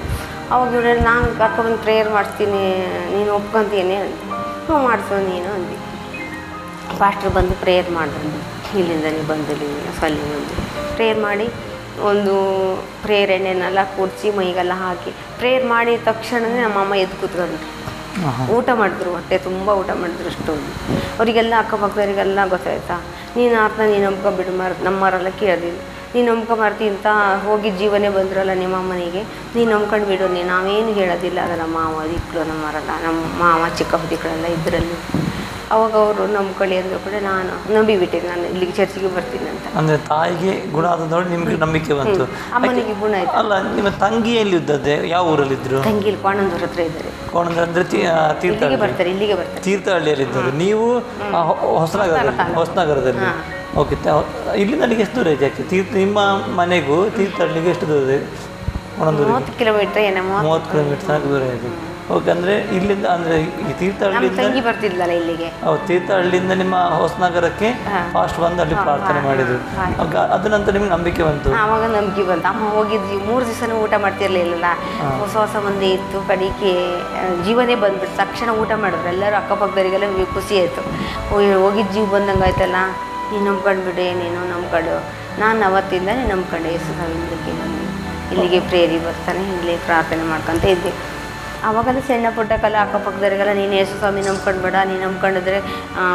ಅವಾಗ ಇವ್ರು ನಾನು ಕರ್ಕೊಂಡ್ಬಂದು ಪ್ರೇಯರ್ ಮಾಡಿಸ್ತೀನಿ, ನೀನು ಒಪ್ಕೊಂತೀನಿ ಅಂದು. ಹ್ಞೂ ಮಾಡಿಸೋ ನೀನು ಅಂದು. ಪಾಸ್ಟ್ರು ಬಂದು ಪ್ರೇಯರ್ ಮಾಡಿದ್ರು. ಇಲ್ಲಿಂದ ನೀವು ಬಂದು ಸಲ್ಲಿ ಬಂದು ಪ್ರೇಯರ್ ಮಾಡಿ ಒಂದು ಪ್ರೇಯರ್ ಎಣ್ಣೆನೆಲ್ಲ ಕೂಡಿಸಿ ಮೈಗೆಲ್ಲ ಹಾಕಿ ಪ್ರೇಯರ್ ಮಾಡಿ ತಕ್ಷಣವೇ ನಮ್ಮಮ್ಮ ಎದ್ದು ಕೂತ್ಕೊಂಡ್ರು. ಊಟ ಮಾಡಿದ್ರು, ಹೊಟ್ಟೆ ತುಂಬ ಊಟ ಮಾಡಿದ್ರು ಅಷ್ಟೊಂದು. ಅವರಿಗೆಲ್ಲ ಅಕ್ಕಪಕ್ಕದವರಿಗೆಲ್ಲ ಗೊತ್ತಾಯ್ತಾ, ನೀನು ಆತನ ನೀನು ನಂಬ್ಕೊಬಿಡು, ನಮ್ಮವರೆಲ್ಲ ಕೇಳಿದ್ರು, ನೀನು ನಂಬ್ಕೊಂಬರ್ತಿ ಅಂತ ಹೋಗಿ ಜೀವನೇ ಬಂದ್ರಲ್ಲ ನಿಮ್ಮ ಅಮ್ಮನಿಗೆ, ನೀನು ನಂಬ್ಕೊಂಡು ಬಿಡು, ನಾವೇನು ಹೇಳೋದಿಲ್ಲ. ಅದರ ಮಾವ ದಿಕ್ಕಳು ನಮ್ಮವರೆಲ್ಲ, ನಮ್ಮ ಮಾವ ಚಿಕ್ಕಪ್ಪ ದಿಕ್ಕಳೆಲ್ಲ ಇದರಲ್ಲಿ. ಅವಾಗ ಅವರು ನಂಬ್ಕೊಳ್ಳಿ ಅಂದರೂ ಕೂಡ ನಾನು ನಂಬಿಬಿಟ್ಟೆ, ನಾನು ಇಲ್ಲಿಗೆ ಚರ್ಚಿಗೆ ಬರ್ತೀನಿ ಅಂತ. ಅಂದರೆ ತಾಯಿಗೆ ಗುಣ ಆದ ನೋಡಿ ನಿಮಗೆ ನಂಬಿಕೆ ಬಂತು. ಅಮ್ಮನಿಗೆ ಗುಣ ಆಯ್ತು. ಅಲ್ಲ, ನಿಮ್ಮ ತಂಗಿ ಎಲ್ಲಿದ್ದದ್ದೆ, ಯಾವ ಊರಲ್ಲಿದ್ದರು? ತಂಗಿ ಕೋಣಂದೂರ ಹತ್ರ ಇದ್ದಾರೆ. ಕೋಣಂದೂರ ಅಂದರೆ ಇಲ್ಲಿಗೆ ಬರ್ತಾರೆ. ತೀರ್ಥಹಳ್ಳಿಯಲ್ಲಿದ್ದರು. ನೀವು ಹೊಸನಗರದಲ್ಲಿ. ಓಕೆ. ಇಲ್ಲಿಂದ ಅಲ್ಲಿಗೆ ಎಷ್ಟು ದೂರ ಇದೆ ಆ್ಯಕ್ಚುಲಿ? ನಿಮ್ಮ ಮನೆಗೂ ತೀರ್ಥಹಳ್ಳಿಗೆ ಎಷ್ಟು ದೂರ ಇದೆ? ಒಂದೊಂದು 30 ಕಿಲೋಮೀಟ್ರ್ ಏನೋ 30 ಕಿಲೋಮೀಟರ್ ತನಕ ದೂರ ಇದೆ. ಓಕೆ. ಅಂದರೆ ಇಲ್ಲಿಂದ ಅಂದರೆ ಈ ತೀರ್ಥಹಳ್ಳಿಯಿಂದ ತಂಗಿ ಬರ್ತಿದ್ಲಲ್ಲ ಇಲ್ಲಿಗೆ. ಹೌದು, ತೀರ್ಥಹಳ್ಳಿಯಿಂದ ನಿಮ್ಮ ಹೊಸನಗರಕ್ಕೆ ಫಾಸ್ಟ್ ಬಂದು ಅಲ್ಲಿ ಪ್ರಾರ್ಥನೆ ಮಾಡಿದ್ರು. ಅದ ನಂತರ ನಿಮಗೆ ನಂಬಿಕೆ ಬಂತು? ಆವಾಗ ನಂಬಿಕೆ ಬಂತು. ಅಮ್ಮ ಹೋಗಿದ್ವಿ 3 ದಿವಸನೂ ಊಟ ಮಾಡ್ತಿರ್ಲಿಲ್ಲ. ಹೊಸ ಹೊಸ ಮಂದಿ ಇತ್ತು. ಕಡೆಗೆ ಜೀವನೇ ಬಂದ್ಬಿಟ್ಟು ತಕ್ಷಣ ಊಟ ಮಾಡಿದ್ರು ಎಲ್ಲರೂ. ಅಕ್ಕಪಕ್ಕದವರಿಗೆಲ್ಲ ಖುಷಿ ಆಯಿತು. ಹೋಗಿದ್ದು ಜೀವ ಬಂದಂಗೆ ಆಯ್ತಲ್ಲ, ನೀನು ನಂಬ್ಕೊಂಡ್ಬಿಡೆ, ನೀನು ನಂಬ್ಕೊಂಡು. ನಾನು ಅವತ್ತಿಂದ ನಂಬ್ಕೊಂಡೆ ಯೇಸು ಸ್ವಾಮಿಗೆ. ಇಲ್ಲಿಗೆ ಪ್ರೇರಿ ಬರ್ತಾನೆ, ಇಲ್ಲಿ ಪ್ರಾರ್ಥನೆ ಮಾಡ್ಕೊತ ಇದ್ದೆ. ಆವಾಗೆಲ್ಲ ಸಣ್ಣ ಪುಟ್ಟಕ್ಕೆಲ್ಲ ಅಕ್ಕಪಕ್ಕದವರಿಗೆಲ್ಲ ನೀನು ಯೇಸು ಸ್ವಾಮಿ ನಂಬ್ಕೊಂಡ್ಬೇಡ, ನೀನು ನಂಬ್ಕೊಂಡಿದ್ರೆ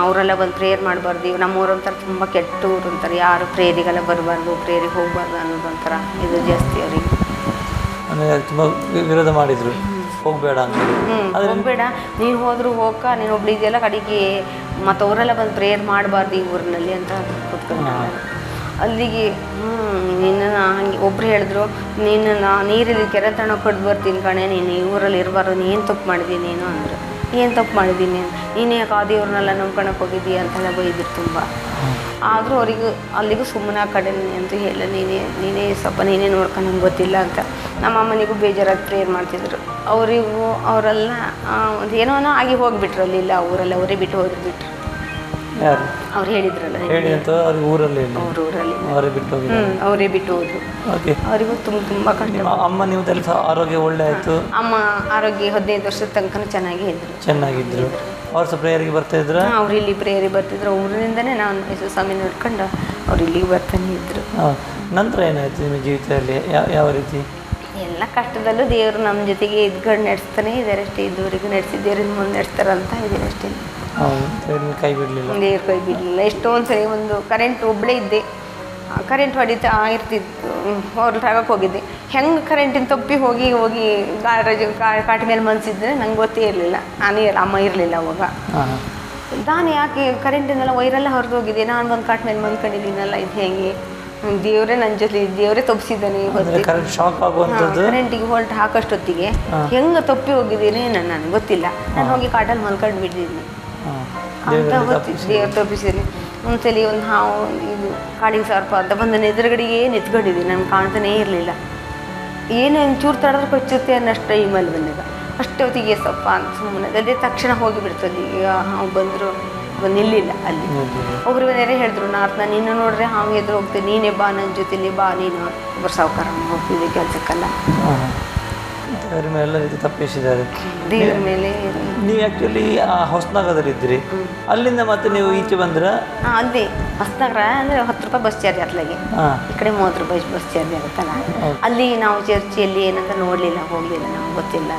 ಅವರೆಲ್ಲ ಬಂದು ಪ್ರೇಯರ್ ಮಾಡಬಾರ್ದು. ನಮ್ಮೂರು ಒಂಥರ ತುಂಬ ಕೆಟ್ಟ ಊರು ಅಂತಾರೆ, ಯಾರು ಪ್ರೇರಿಗೆಲ್ಲ ಬರಬಾರ್ದು, ಪ್ರೇರಿಗೆ ಹೋಗಬಾರ್ದು ಅನ್ನೋದು ಒಂಥರ ಇದು ಜಾಸ್ತಿ ಅವರಿಗೆ. ಅಂದರೆ ತುಂಬ ವಿರೋಧ ಮಾಡಿದರು, ಹೋಗಬೇಡ ಅಂತ. ಹೋಗಬೇಡ, ನೀನು ಹೋದರೂ ಹೋಗ, ನೀನು ಒಬ್ಳಿದೆಯಲ್ಲ ಕಡೆಗೆ ಮತ್ತು ಅವರೆಲ್ಲ ಬಂದು ಪ್ರೇಯರ್ ಮಾಡಬಾರ್ದು ಈ ಊರಿನಲ್ಲಿ ಅಂತ ಕೂತ್ಕೊಂಡು ಅಲ್ಲಿಗೆ. ನಿನ್ನ ಹಂಗೆ ಒಬ್ರು ಹೇಳಿದ್ರು, ನೀನು ನೀರಲ್ಲಿ ಕೆರೆ ತಣ್ಣಗೆ ಕೊಟ್ಟು ಬರ್ತೀನಿ ಕಣೆ, ನೀನು ಈ ಊರಲ್ಲಿ ಇರಬಾರ್ದು, ನೀನು ಏನು ತಪ್ಪು ಮಾಡಿದ್ದೀನಿ ನೀನು ಅಂದರು. ಏನು ತಪ್ಪು ಮಾಡಿದ್ದೀನಿ, ನೀನೇ ಕಾದಿಯವ್ರನ್ನೆಲ್ಲ ನಂಬ್ಕೊಳಕ್ಕೆ ಹೋಗಿದ್ದೀಯ ಅಂತೆಲ್ಲ ಬೈದ್ರು ತುಂಬ. ಆದರೂ ಅವರಿಗೂ ಅಲ್ಲಿಗೂ ಸುಮ್ಮನೆ ಆ ಕಡೆ ಅಂತ ಹೇಳ, ನೀನೇ ಸ್ವಲ್ಪ ನೀನೇ ನೋಡ್ಕೊಂಡು ನಂಗೆ ಗೊತ್ತಿಲ್ಲ ಅಂತ. ನಮ್ಮ ಅಮ್ಮನಿಗೂ ಬೇಜಾರಾಗಿ ಪ್ರೇಯರ್ ಮಾಡ್ತಿದ್ರು. ಅವರಿಗೂ ಅವರೆಲ್ಲ ಏನೋ ಆಗಿ ಹೋಗಿಬಿಟ್ರು. ಅಲ್ಲಿಲ್ಲ ಊರಲ್ಲಿ ಅವರೇ ಬಿಟ್ಟು ಹೋಗಿಬಿಟ್ರು. ಯಾರು ಅವ್ರು ಹೇಳಿದ್ರಲ್ಲ, ಊರಲ್ಲಿ ಅವ್ರ ಊರಲ್ಲಿ ಅವರೇ ಬಿಟ್ಟು ಅವರೇ ಬಿಟ್ಟು ಹೋದ್ರು. ಅವರಿಗೂ ತುಂಬ ಕಷ್ಟ. ಅಮ್ಮ ನೀವು ಆರೋಗ್ಯ ಒಳ್ಳೆ ಆಯಿತು? ಅಮ್ಮ ಆರೋಗ್ಯ 15 ವರ್ಷದ ತನಕ ಚೆನ್ನಾಗಿದ್ರು. ಅವ್ರು ಸಹ ಪ್ರೇಯರಿಗೆ ಬರ್ತಾ ಇದ್ರು? ಅವ್ರು ಇಲ್ಲಿ ಪ್ರೇಯರಿಗೆ ಬರ್ತಿದ್ರು. ಊರಿನಿಂದನೇ ನಾನು ಯೇಸು ಸ್ವಾಮಿ ನೋಡ್ಕೊಂಡು ಅವ್ರು ಇಲ್ಲಿಗೆ ಬರ್ತಾನೆ ಇದ್ರು. ನಂತರ ಏನಾಯ್ತು ನಿಮ್ಮ ಜೀವಿತದಲ್ಲಿ? ಯಾವ ರೀತಿ? ಎಲ್ಲ ಕಷ್ಟದಲ್ಲೂ ದೇವರು ನಮ್ಮ ಜೊತೆಗೆ ಇದ್ಕೊಂಡು ನಡೆಸ್ತಾನೆ ಇದ್ದಾರೆ ಅಷ್ಟೇ. ಇದುವರೆಗೂ ನಡೆಸಿದ್ದೇವ್ರಿಂದ ಮುಂದೆ ನಡೆಸ್ತಾರಂತ ಇದ್ದೀನಿ ಅಷ್ಟೇ. ಕೈ ಬಿಡಲಿಲ್ಲ, ದೇವ್ರ ಕೈ ಬಿಡಲಿಲ್ಲ. ಎಷ್ಟೊಂದು ಸರಿ ಒಂದು ಕರೆಂಟ್ ಒಬ್ಬಳೇ ಇದ್ದೆ, ಕರೆಂಟ್ ಹೊಡಿತಾ ಇರ್ತಿತ್ತು. ಅವ್ರ ತಗಕ್ಕೆ ಹೋಗಿದ್ದೆ, ಹೆಂಗೆ ಕರೆಂಟಿನ ತಪ್ಪಿ ಹೋಗಿ ಕಾಟಿ ಮೇಲೆ ಮನ್ಸಿದ್ರೆ ನಂಗೆ ಗೊತ್ತೇ ಇರಲಿಲ್ಲ. ಅಮ್ಮ ಇರಲಿಲ್ಲ ಅವಾಗ. ನಾನು ಯಾಕೆ ಕರೆಂಟಿನೆಲ್ಲ ವೈರೆಲ್ಲ ಹೊರದು ಹೋಗಿದ್ದೆ, ನಾನು ಬಂದು ಕಾಟ್ ಮೇಲೆ ಮನ್ಕೊಂಡಿದ್ದೀನಲ್ಲ, ಇದು ಹೆಂಗೆ ದೇವರೇ ನನ್ನ ಜೊತೆ, ದೇವರೇ ತಪ್ಪಿಸಿದ್ದಾನೆ. ಕರೆಂಟಿಗೆ ಹೋಲ್ಟ್ ಹಾಕೋಷ್ಟೊತ್ತಿಗೆ ಹೆಂಗೆ ತಪ್ಪಿ ಹೋಗಿದ್ದೀನಿ ನನಗೆ ಗೊತ್ತಿಲ್ಲ. ನಾನು ಹೋಗಿ ಕಾಟಲ್ಲಿ ಮಲ್ಕೊಂಡು ಬಿಟ್ಟಿದ್ದೀನಿ ಅಂತ ದೇವ್ರು ತಪ್ಪಿಸಿದ್ದೀನಿ. ಒಂದ್ಸಲಿ ಒಂದು ಹಾವು ಇದು ಕಾಡಿಗೆ ಸರ್ಪ ಅಂತ ಬಂದನ ಎದುರುಗಡೆಗೆ ನಿಂತ್ಕೊಂಡಿದ್ದೀನಿ, ನನಗೆ ಕಾಣ್ತಾನೇ ಇರಲಿಲ್ಲ. ಏನು ಚೂರು ತಡೆದ್ರೆ ಕೊಚ್ಚುತ್ತೆ ಅನ್ನೋಷ್ಟು ಟೈಮಲ್ಲಿ ಬಂದಾಗ ಅಷ್ಟೇ ಹೊತ್ತಿಗೆ ಸಪ್ಪ ಅಂತ ಸುಮ್ಮನೆ ಅದೇ ತಕ್ಷಣ ಹೋಗಿಬಿಡ್ತದೆ. ಈಗ ಹಾವು ಬಂದರು ನಿಲ್ಲಿಲ್ಲ ಅಲ್ಲಿ. ಒಬ್ರು ಬೇರೆ ಹೇಳಿದ್ರು, ನಾನು ನಿನ್ನ ನೋಡ್ರೆ ಹಾವು ಎದುರು ಹೋಗ್ತೀನಿ, ನೀನೇ ಬಾ ನನ್ನ ಜೊತೆಲಿ ಬಾ, ನೀನು ಒಬ್ಬರು ಸಾವುಕಾರ ಹೋಗ್ತಿದ್ದೆ ಕೆಲಸಕ್ಕೆಲ್ಲ. ದೇವ್ರ ಮೇಲೆ ರೀತಿ ತಪ್ಪಿಸಿದ್ದಾರೆ. ದೇವ್ರ ಮೇಲೆ ನೀವು ಆ್ಯಕ್ಚುಲಿ ಹೊಸನಗರದಲ್ಲಿದ್ದೀರಿ, ಅಲ್ಲಿಂದ ಮತ್ತೆ ನೀವು ಈಚೆ ಬಂದ್ರೆ? ಅಲ್ಲಿ ಹೊಸನಗರ ಅಂದರೆ 10 ರೂಪಾಯಿ ಬಸ್ ಚಾರ್ಜ್ ಅತ್ಲಾಗೆ, ಈ ಕಡೆ 30 ರೂಪಾಯಿ ಬಸ್ ಚಾರ್ಜ್ ಆಗುತ್ತಲ್ಲ. ಅಲ್ಲಿ ನಾವು ಚರ್ಚಿಯಲ್ಲಿ ಏನಂತ ನೋಡಲಿಲ್ಲ, ಹೋಗಲಿಲ್ಲ, ನಮ್ಗೆ ಗೊತ್ತಿಲ್ಲ.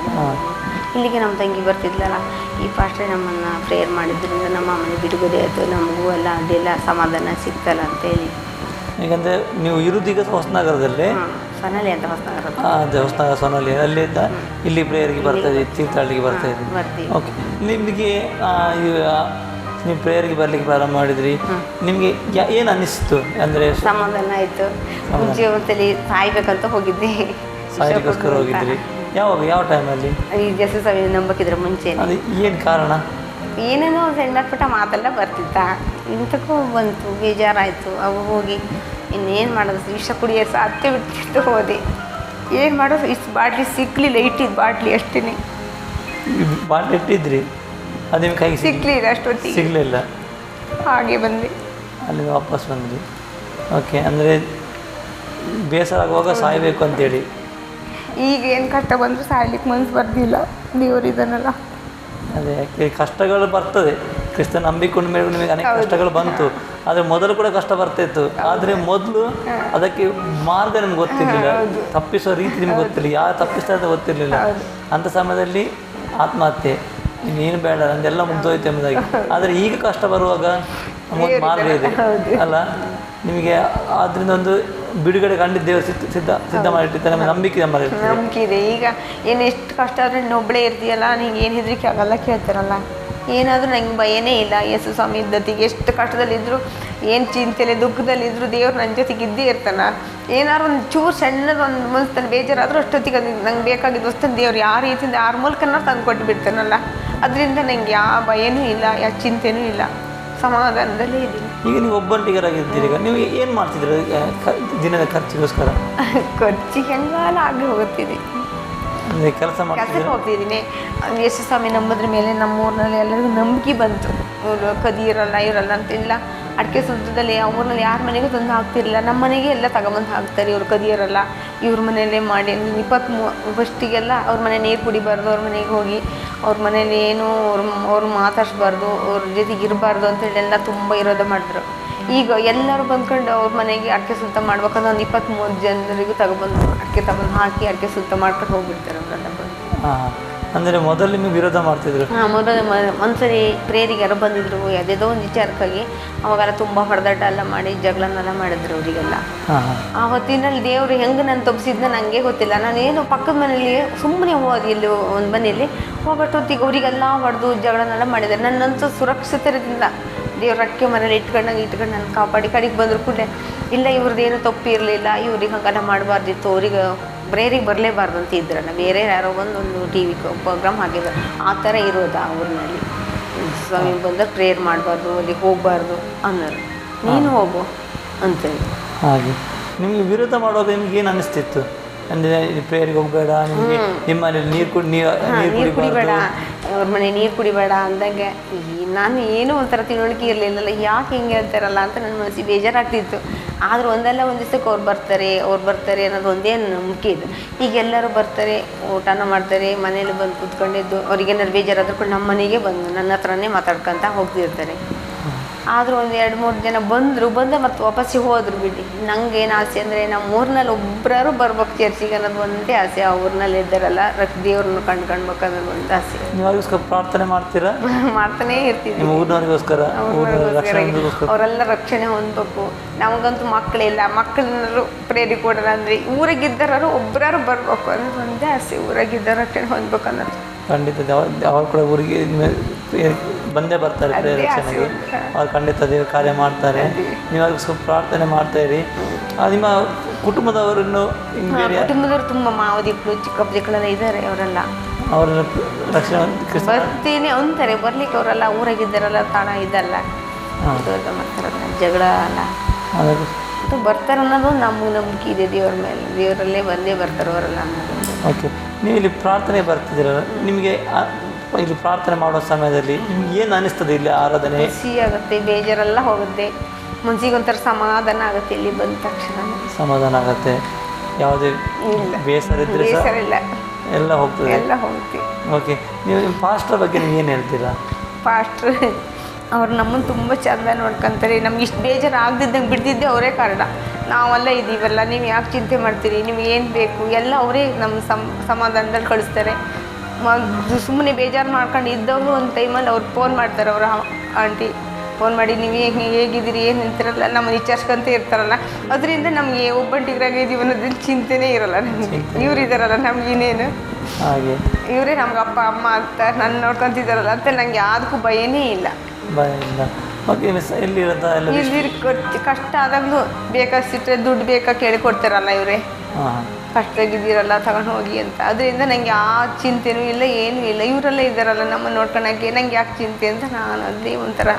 ಇಲ್ಲಿಗೆ ನಮ್ಮ ತಂಗಿ ಬರ್ತಿದ್ಲಲ್ಲ, ಈ ಪಾಸ್ಟ್ರೆ ನಮ್ಮನ್ನು ಪ್ರೇಯರ್ ಮಾಡಿದ್ರಿಂದ ನಮ್ಮ ಅಮ್ಮನೆ ಬಿಡುಗಡೆ ಆಯಿತು, ನಮಗೂ ಎಲ್ಲ ಅದೆಲ್ಲ ಸಮಾಧಾನ ಸಿಗ್ತಲ್ಲ ಅಂತೇಳಿ. ಯಾಕಂದರೆ ನೀವು ಇರುವುದೀಗ ಹೊಸನಗರದಲ್ಲಿ, ಸೊನಾಲಿ ಅಂತ ಹೊಸನಗರ. ಅದೇ ಹೊಸನಗರ ಸೊನಾಲಿ, ಅಲ್ಲಿಂದ ಇಲ್ಲಿ ಪ್ರೇಯರ್ಗೆ ಬರ್ತಾಯಿದ್ವಿ, ತೀರ್ಥಹಳ್ಳಿಗೆ ಬರ್ತಾಯಿದ್ವಿ. ಓಕೆ. ನಿಮಗೆ ನೀವು ಪ್ರೇಯರ್ಗೆ ಬರಲಿಕ್ಕೆ ಪ್ರಾರಂಭ ಮಾಡಿದ್ರಿ, ನಿಮಗೆ ಏನು ಅನ್ನಿಸ್ತು? ಅಂದರೆ ಸಮಾಧಾನ ಆಯಿತು. ಮುಂಚೆ ಒಂದ್ಸಲಿ ಸಾಯ್ಬೇಕಂತ ಹೋಗಿದ್ದೆ, ಸಾಯಲಿಕ್ಕೋಸ್ಕರ ಹೋಗಿದ್ರಿ. ಯಾವ ಟೈಮಲ್ಲಿ? ಈ ಯೇಸು ಸ್ವಾಮಿ ನಂಬಕ್ಕಿದ್ರೆ ಮುಂಚೆ. ಅದು ಏನು ಕಾರಣ? ಏನೇನೋ ಸಣ್ಣ ಪುಟ್ಟ ಮಾತೆಲ್ಲ ಬರ್ತಿತ್ತ, ಇಂಥಕ್ಕೂ ಬಂತು, ಬೇಜಾರಾಯಿತು. ಅವು ಹೋಗಿ ಇನ್ನೇನು ಮಾಡೋದು, ವಿಷ ಕುಡಿಯೋ ಸಾಧ್ಯ ಬಿಟ್ಟಿತ್ತು. ಹೋದೆ, ಏನು ಮಾಡೋದು, ಇಷ್ಟು ಬಾಟ್ಲಿ ಸಿಕ್ಕಲಿಲ್ಲ, ಇಟ್ಟಿದ್ದು ಬಾಟ್ಲಿ ಅಷ್ಟೇ. ಬಾಟ್ಲಿ ಇಟ್ಟಿದ್ರಿ, ಅದು ನಿಮ್ಮ ಕೈಗೆ ಸಿಕ್ಕಲಿಲ್ಲ, ಅಷ್ಟೊತ್ತಿಗೆ ಸಿಗಲಿಲ್ಲ. ಹಾಗೆ ಬಂದೆ, ಅಲ್ಲಿ ವಾಪಸ್ ಬಂದ್ರಿ. ಓಕೆ. ಅಂದರೆ ಬೇಸರ ಆಗುವಾಗ ಸಾಯಬೇಕು ಅಂತೇಳಿ. ಈಗ ಏನು ಕಷ್ಟ ಬಂದರೂ ಸಾಯ್ಲಿಕ್ಕೆ ಮನಸ್ಸು ಬರ್ದಿಲ್ಲ, ದೇವರು ಇದನ್ನೆಲ್ಲ. ಅದೇ ಯಾಕೆ ಕಷ್ಟಗಳು ಬರ್ತದೆ, ಕ್ರಿಸ್ತ ನಂಬಿಕೊಂಡು ಮೇಲೆ ನಿಮಗೆ ಅನೇಕ ಕಷ್ಟಗಳು ಬಂತು. ಆದರೆ ಮೊದಲು ಕೂಡ ಕಷ್ಟ ಬರ್ತಾಯಿತ್ತು, ಆದರೆ ಮೊದಲು ಅದಕ್ಕೆ ಮಾರ್ಗ ನಿಮ್ಗೆ ಗೊತ್ತಿರಲಿಲ್ಲ, ತಪ್ಪಿಸೋ ರೀತಿ ನಿಮ್ಗೆ ಗೊತ್ತಿರಲಿಲ್ಲ, ಯಾರು ತಪ್ಪಿಸ್ತಾ ಅಂತ ಗೊತ್ತಿರಲಿಲ್ಲ. ಅಂಥ ಸಮಯದಲ್ಲಿ ಆತ್ಮಹತ್ಯೆ, ಇನ್ನೇನು ಬೇಡ, ನಂದೆಲ್ಲ ಮುಗ್ದೋಯ್ತು ಎಂಬುದಾಗಿ. ಆದರೆ ಈಗ ಕಷ್ಟ ಬರುವಾಗ ನಮಗೊಂದು ಮಾರ್ಗ ಇದೆ ಅಲ್ಲ, ನಿಮಗೆ ಅದರಿಂದ ಒಂದು ಬಿಡುಗಡೆ ಕಂಡಿದ್ದೇವೆ, ಸಿದ್ಧ ಮಾಡಿಟ್ಟಿರ್ತಾರೆ, ನಮಗೆ ನಂಬಿಕೆ ಇದೆ. ಈಗ ಏನು ಎಷ್ಟು ಕಷ್ಟ ಆದರೆ ಇನ್ನೊಬ್ಬಳೇ ಇರ್ತೀಯಲ್ಲ, ನಿಂಗೆ ಏನು ಹೆದರಿಕೆ ಆಗಲ್ಲ, ಕೇಳ್ತಾರಲ್ಲ. ಏನಾದರೂ ನಂಗೆ ಭಯನೇ ಇಲ್ಲ. ಯೇಸು ಸ್ವಾಮಿ ಇದ್ದತ್ತಿಗೆ ಎಷ್ಟು ಕಷ್ಟದಲ್ಲಿದ್ದರು, ಏನು ಚಿಂತೆಯಲ್ಲಿ ದುಃಖದಲ್ಲಿದ್ದರು, ದೇವ್ರು ನನ್ನ ಜೊತೆಗೆ ಇದ್ದೇ ಇರ್ತಾನೆ. ಏನಾದ್ರು ಒಂದು ಚೂರು ಸಣ್ಣದು ಒಂದು ಮನಸ್ಸಲ್ಲಿ ಬೇಜಾರಾದರೂ ಅಷ್ಟೊತ್ತಿಗೆ ಅದು ನಂಗೆ ಬೇಕಾಗಿದ್ದು ವಸ್ತುನ ದೇವ್ರು ಯಾವ ರೀತಿಯಿಂದ ಯಾರ ಮೂಲಕನ ತಂದು ಕೊಟ್ಟು ಬಿಡ್ತಾನಲ್ಲ, ಅದರಿಂದ ನಂಗೆ ಯಾವ ಭಯನೂ ಇಲ್ಲ, ಯಾವ ಚಿಂತೆನೂ ಇಲ್ಲ, ಸಮಾಧಾನದಲ್ಲೇ ಇದ್ದೀನಿ. ಈಗ ನೀವು ಒಬ್ಬಂಟಿಗರಾಗಿದ್ದೀರಿ, ಈಗ ನೀವು ಏನು ಮಾಡ್ತಿದ್ದೀರಿ ದಿನದ ಖರ್ಚಿಗೋಸ್ಕರ? ಖರ್ಚಿಗೆ ಹೆಂಗಾಲ ಆಗಿ ಹೋಗುತ್ತಿದೆ, ಅಂದರೆ ಕೆಲಸ ಕೆಲಸಕ್ಕೆ ಮಾಡ್ತಿದ್ದೀರಾ? ಹೋಗ್ತಿದ್ದೀನಿ. ಯೇಸು ಸ್ವಾಮಿ ನಂಬಿದ್ರ ಮೇಲೆ ನಮ್ಮೂರಿನಲ್ಲಿ ಎಲ್ಲರಿಗೂ ನಂಬಿಕೆ ಬಂತು. ಇವರು ಕದಿ ಇರಲ್ಲ ಇವರಲ್ಲ ಅಂತಿಲ್ಲ. ಅಡಿಕೆ ಸುತ್ತದಲ್ಲಿ ಆ ಊರಿನಲ್ಲಿ ಯಾರ ಮನೆಗೂ ತಂದು ಹಾಕ್ತಿರಲಿಲ್ಲ, ನಮ್ಮ ಮನೆಗೆ ಎಲ್ಲ ತಗೊಂಬಂದು ಹಾಕ್ತಾರೆ. ಇವ್ರು ಕದಿ ಇರಲ್ಲ, ಇವ್ರ ಮನೆಯಲ್ಲೇ ಮಾಡಿ 23 ಫಸ್ಟಿಗೆಲ್ಲ ಅವ್ರ ಮನೆ ನೀರು ಕುಡಿಬಾರ್ದು, ಅವ್ರ ಮನೆಗೆ ಹೋಗಿ ಅವ್ರ ಮನೇಲಿ ಏನು ಅವ್ರು ಮಾತಾಡಿಸ್ಬಾರ್ದು, ಅವ್ರ ಜೊತೆಗೆ ಇರಬಾರ್ದು ಅಂತೇಳಿ ಎಲ್ಲ ತುಂಬ ವಿರೋಧ ಮಾಡಿದ್ರು. ಈಗ ಎಲ್ಲರೂ ಬಂದ್ಕೊಂಡು ಅವ್ರ ಮನೆಗೆ ಅಡಿಕೆ ಸುತ್ತ ಮಾಡ್ಬೇಕಂದ್ರೆ ಒಂದು 23 ಜನರಿಗೂ ತಗೊಬಂದು ಅಡಿಕೆ ತಗೊಂಡು ಹಾಕಿ ಅಡಿಕೆ ಸುತ್ತ ಮಾಡ್ಕೊಂಡು ಹೋಗ್ಬಿಡ್ತಾರೆ ಅವರೆಲ್ಲ ಬಂದು. ಹಾಂ, ಅಂದರೆ ಮೊದಲು ನಿಮಗೆ ವಿರೋಧ ಮಾಡ್ತಿದ್ರು? ಹಾಂ, ಮೊದಲು ಒಂದ್ಸರಿ ಪ್ರೇರಿಗೆ ಯಾರೋ ಬಂದಿದ್ರು, ಯಾವುದೇದೋ ಒಂದು ವಿಚಾರಕ್ಕಾಗಿ. ಅವಾಗೆಲ್ಲ ತುಂಬ ಹೊಡೆದಾಟ ಎಲ್ಲ ಮಾಡಿ ಜಗಳನ್ನೆಲ್ಲ ಮಾಡಿದ್ರು ಅವರಿಗೆಲ್ಲ. ಆ ಹೊತ್ತಿನಲ್ಲಿ ದೇವರು ಹೆಂಗೆ ನಾನು ತಪ್ಪಿಸಿದ್ನ ನನಗೆ ಗೊತ್ತಿಲ್ಲ. ನಾನೇನು ಪಕ್ಕದ ಮನೇಲಿ ಸುಮ್ಮನೆ ಹೋದಿ, ಇಲ್ಲಿ ಒಂದು ಮನೆಯಲ್ಲಿ ಹೋಗೋಷ್ಟೊತ್ತಿಗೆ ಅವರಿಗೆಲ್ಲ ಹೊಡೆದು ಜಗಳನ್ನೆಲ್ಲ ಮಾಡಿದ್ದಾರೆ. ನನ್ನಂತೂ ಸುರಕ್ಷಿತರದಿಂದ ದೇವ್ರ ಅಕ್ಕೆ ಮನೇಲಿ ಇಟ್ಕೊಂಡು ನಾನು ಕಾಪಾಡಿ ಕಡೆಗೆ ಬಂದರು ಕೂಡಲೇ ಇಲ್ಲ ಇವ್ರದ್ದೇನು ತಪ್ಪು ಇರಲಿಲ್ಲ, ಇವ್ರಿಗೆ ಹಂಗೆಲ್ಲ ಮಾಡಬಾರ್ದಿತ್ತು, ಅವ್ರಿಗೆ ಪ್ರೇರಿಗೆ ಬರಲೇಬಾರ್ದು ಅಂತ ಇದ್ರಲ್ಲ. ಬೇರೆ ಯಾರೋ ಒಂದು ಟಿ ವಿ ಪ್ರೋಗ್ರಾಮ್ ಹಾಕಿದ್ರು, ಆ ಥರ ಇರೋದು ಆ ಊರಿನಲ್ಲಿ. ಸ್ವಾಮಿ ಬಂದಾಗ ಪ್ರೇಯರ್ ಮಾಡಬಾರ್ದು, ಅಲ್ಲಿಗೆ ಹೋಗಬಾರ್ದು ಅನ್ನೋರು. ನೀನು ಹೋಗು ಅಂತೇಳಿ. ಹಾಗೆ ನಿಮಗೆ ವಿರೋಧ ಮಾಡುವಾಗ ನಿಮ್ಗೆ ಏನು ಅನ್ನಿಸ್ತಿತ್ತು? ಅಂದರೆ ಪ್ರೇಯರ್ಗೆ ಹೋಗಬೇಡ, ನಿಮಗೆ ನಿಮ್ಮ ಮನೇಲಿ ನೀರು ಕುಡಿಬೇಡ, ಅವ್ರ ಮನೆ ನೀರು ಕುಡಿಬೇಡ ಅಂದಂಗೆ ನಾನು ಏನೂ ಒಂಥರ ತಿಳುವಳಿಕೆ ಇರಲಿಲ್ಲಲ್ಲ, ಯಾಕೆ ಹಿಂಗೆ ಅಂತಾರಲ್ಲ ಅಂತ ನನ್ನ ಮನಸ್ಸಿಗೆ ಬೇಜಾರಾಗ್ತಿತ್ತು. ಆದರೂ ಒಂದಲ್ಲ ಒಂದು ದಿವಸಕ್ಕೆ ಅವ್ರು ಬರ್ತಾರೆ ಅನ್ನೋದು ಒಂದೇ ನಂಬಿಕೆ ಇದು. ಈಗ ಎಲ್ಲರೂ ಬರ್ತಾರೆ, ಊಟನ ಮಾಡ್ತಾರೆ, ಮನೇಲಿ ಬಂದು ಕೂತ್ಕೊಂಡಿದ್ದು ಅವ್ರಿಗೇನಾದ್ರು ಬೇಜಾರಾದ್ರೂ ಕೂಡ ನಮ್ಮ ಮನೆಗೆ ಬಂದು ನನ್ನ ಹತ್ರನೇ ಮಾತಾಡ್ಕೊತ ಹೋಗ್ತಿರ್ತಾರೆ. ಆದರೂ ಒಂದು 2-3 ಜನ ಬಂದರು ಮತ್ತು ವಾಪಸ್ಸಿಗೆ ಹೋದ್ರು ಬಿಡಿ. ನಂಗೇನು ಆಸೆ ಅಂದರೆ ನಮ್ಮ ಊರಿನಲ್ಲಿ ಒಬ್ಬರಾರು ಬರ್ಬೇಕು ಚರ್ಚಿಗೆ ಅನ್ನೋದು ಒಂದೇ ಆಸೆ. ಆ ಊರಿನಲ್ಲಿ ಇದ್ದಾರಲ್ಲ ದೇವ್ರನ್ನ ಕಂಡ್ಕೊಳ್ಬೇಕು ಅನ್ನೋದು ಒಂದು ಆಸೆ. ನೀವಾಗೋಸ್ಕರ ಪ್ರಾರ್ಥನೆ ಮಾಡ್ತೀರಾ? ಮಾಡ್ತಾನೇ ಇರ್ತೀವಿ. ನಿಮ್ಮ ಊರಿನವ್ರಿಗೋಸ್ಕರ ಅವರೆಲ್ಲ ರಕ್ಷಣೆ ಹೊಂದಬೇಕು. ನಮಗಂತೂ ಮಕ್ಕಳಿಲ್ಲ, ಮಕ್ಕಳನ್ನಾರು ಪ್ರೇರಿ ಕೊಡಲ್ಲ ಅಂದರೆ ಊರಾಗಿದ್ದಾರು ಒಬ್ಬರಾರು ಬರ್ಬೇಕು ಅನ್ನೋದು ಒಂದೇ ಆಸೆ. ಊರಾಗಿದ್ದ ರಕ್ಷಣೆ ಹೊಂದ್ಬೇಕು ಅನ್ನೋದು ಖಂಡಿತ. ಅವ್ರು ಕೂಡ ಊರಿಗೆ ಬಂದೇ ಬರ್ತಾರೆ ರಕ್ಷಣೆಗೆ. ಅವ್ರು ಖಂಡಿತ ದೇವ್ರ ಕಾರ್ಯ ಮಾಡ್ತಾರೆ. ನೀವು ಅವ್ರಿಗೋಸ್ಕರ ಪ್ರಾರ್ಥನೆ ಮಾಡ್ತಾಯಿರಿ. ನಿಮ್ಮ ಕುಟುಂಬದವರನ್ನು ಕುಟುಂಬದವರು ತುಂಬ ಮಾವದಿಕ್ಕಳು ಚಿಕ್ಕಪ್ಪ ದಿಕ್ಕಳೆಲ್ಲ ಇದ್ದಾರೆ. ಅವರೆಲ್ಲ ಅವರ ರಕ್ಷಣೆ ಬರ್ತೀನಿ ಅಂತಾರೆ. ಬರ್ಲಿಕ್ಕೆ ಅವರೆಲ್ಲ ಊರಾಗಿದ್ದಾರಲ್ಲ, ತಾಣ ಇದಲ್ಲ ಮಾಡ್ತಾರಲ್ಲ, ಜಗಳ ಅಲ್ಲ, ಅದು ಬರ್ತಾರೆ ಅನ್ನೋದು ನಮಗೆ ನಂಬಿಕೆ ಇದೆ ದೇವ್ರ ಮೇಲೆ. ದೇವರಲ್ಲೇ ಬಂದೇ ಬರ್ತಾರೆ ಅವರೆಲ್ಲ ಅನ್ನೋದು. ಓಕೆ, ನೀವು ಇಲ್ಲಿ ಪ್ರಾರ್ಥನೆ ಬರ್ತಿದ್ದೀರಲ್ಲ, ನಿಮಗೆ ಇಲ್ಲಿ ಪ್ರಾರ್ಥನೆ ಮಾಡೋ ಸಮಯದಲ್ಲಿ ನಿಮ್ಗೆ ಏನು ಅನ್ನಿಸ್ತದೆ? ಇಲ್ಲಿ ಆರಾಧನೆ ಖುಷಿ ಆಗುತ್ತೆ, ಬೇಜಾರೆಲ್ಲ ಹೋಗುತ್ತೆ, ಮನಸ್ಸಿಗೆ ಒಂಥರ ಸಮಾಧಾನ ಆಗುತ್ತೆ. ಇಲ್ಲಿ ಬಂದ ತಕ್ಷಣ ಸಮಾಧಾನ ಆಗುತ್ತೆ. ಯಾವುದೇ ಬೇಸರ ಇದ್ದರೆ ಇಲ್ಲ, ಎಲ್ಲ ಹೋಗ್ತದೆ, ಎಲ್ಲ ಹೋಗುತ್ತೆ. ಓಕೆ, ನೀವು ನಿಮ್ಮ ಪಾಸ್ಟರ್ ಬಗ್ಗೆ ನೀವು ಏನು ಹೇಳ್ತೀರಾ? ಪಾಸ್ಟ್ರ್ ಅವ್ರು ನಮ್ಮನ್ನು ತುಂಬ ಚೆಂದ ನೋಡ್ಕೊತಾರೆ. ನಮ್ಗೆ ಇಷ್ಟು ಬೇಜಾರು ಆಗದಿದ್ದಂಗೆ ಬಿಡ್ತಿದ್ದೆ ಅವರೇ ಕಾರಣ. ನಾವೆಲ್ಲ ಇದ್ದೀವಲ್ಲ, ನೀವು ಯಾಕೆ ಚಿಂತೆ ಮಾಡ್ತೀರಿ, ನಿಮ್ಗೆ ಏನು ಬೇಕು ಎಲ್ಲ ಅವರೇ ನಮ್ಮ ಸಮಾಧಾನದಲ್ಲಿ ಕಳಿಸ್ತಾರೆ. ಸುಮ್ಮನೆ ಬೇಜಾರು ಮಾಡ್ಕೊಂಡು ಇದ್ದವರು ಒಂದು ಟೈಮಲ್ಲಿ ಅವ್ರು ಫೋನ್ ಮಾಡ್ತಾರೆ. ಅವರ ಆಂಟಿ ಫೋನ್ ಮಾಡಿ ನೀವು ಹೇಗಿದ್ದೀರಿ ಏನು ನಿಂತಿರಲ್ಲ ನಮ್ಮನ್ನು ವಿಚಾರಿಸ್ಕೊಂತ ಇರ್ತಾರಲ್ಲ. ಅದರಿಂದ ನಮಗೆ ಒಬ್ಬಂಟಿಗರಾಗಿದ್ದೀವಿ ಅನ್ನೋದ್ರಲ್ಲಿ ಚಿಂತೆನೇ ಇರೋಲ್ಲ ನಮಗೆ. ಇವ್ರು ಇದ್ದಾರಲ್ಲ ನಮಗಿನ್ನೇನು, ಹಾಗೆ ಇವರೇ ನಮ್ಗೆ ಅಪ್ಪ ಅಮ್ಮ ಅಂತ ನನ್ನ ನೋಡ್ಕೊತಿದ್ದಾರಲ್ಲ ಅಂತ ನಂಗೆ ಯಾವುದಕ್ಕೂ ಭಯನೇ ಇಲ್ಲ. ಭಯ ಇಲ್ಲ. ಓಕೆ, ಎಲ್ಲಿರೋದ ಇಲ್ಲಿ ಕಷ್ಟ ಆದಾಗಲೂ ಬೇಕಾಸಿಟ್ರೆ ದುಡ್ಡು ಬೇಕಾ ಕೇಳಿ ಕೊಡ್ತಾರಲ್ಲ ಇವರೇ. ಕಷ್ಟಾಗಿದ್ದೀರಲ್ಲ ತಗೊಂಡು ಹೋಗಿ ಅಂತ. ಅದರಿಂದ ನನಗೆ ಆ ಚಿಂತೆನೂ ಇಲ್ಲ, ಏನೂ ಇಲ್ಲ. ಇವರೆಲ್ಲ ಇದ್ದಾರಲ್ಲ ನಮ್ಮನ್ನು ನೋಡ್ಕೊಳಕ್ಕೆ, ನಂಗೆ ಯಾಕೆ ಚಿಂತೆ ಅಂತ ನಾನು ಅದೇ ಒಂಥರ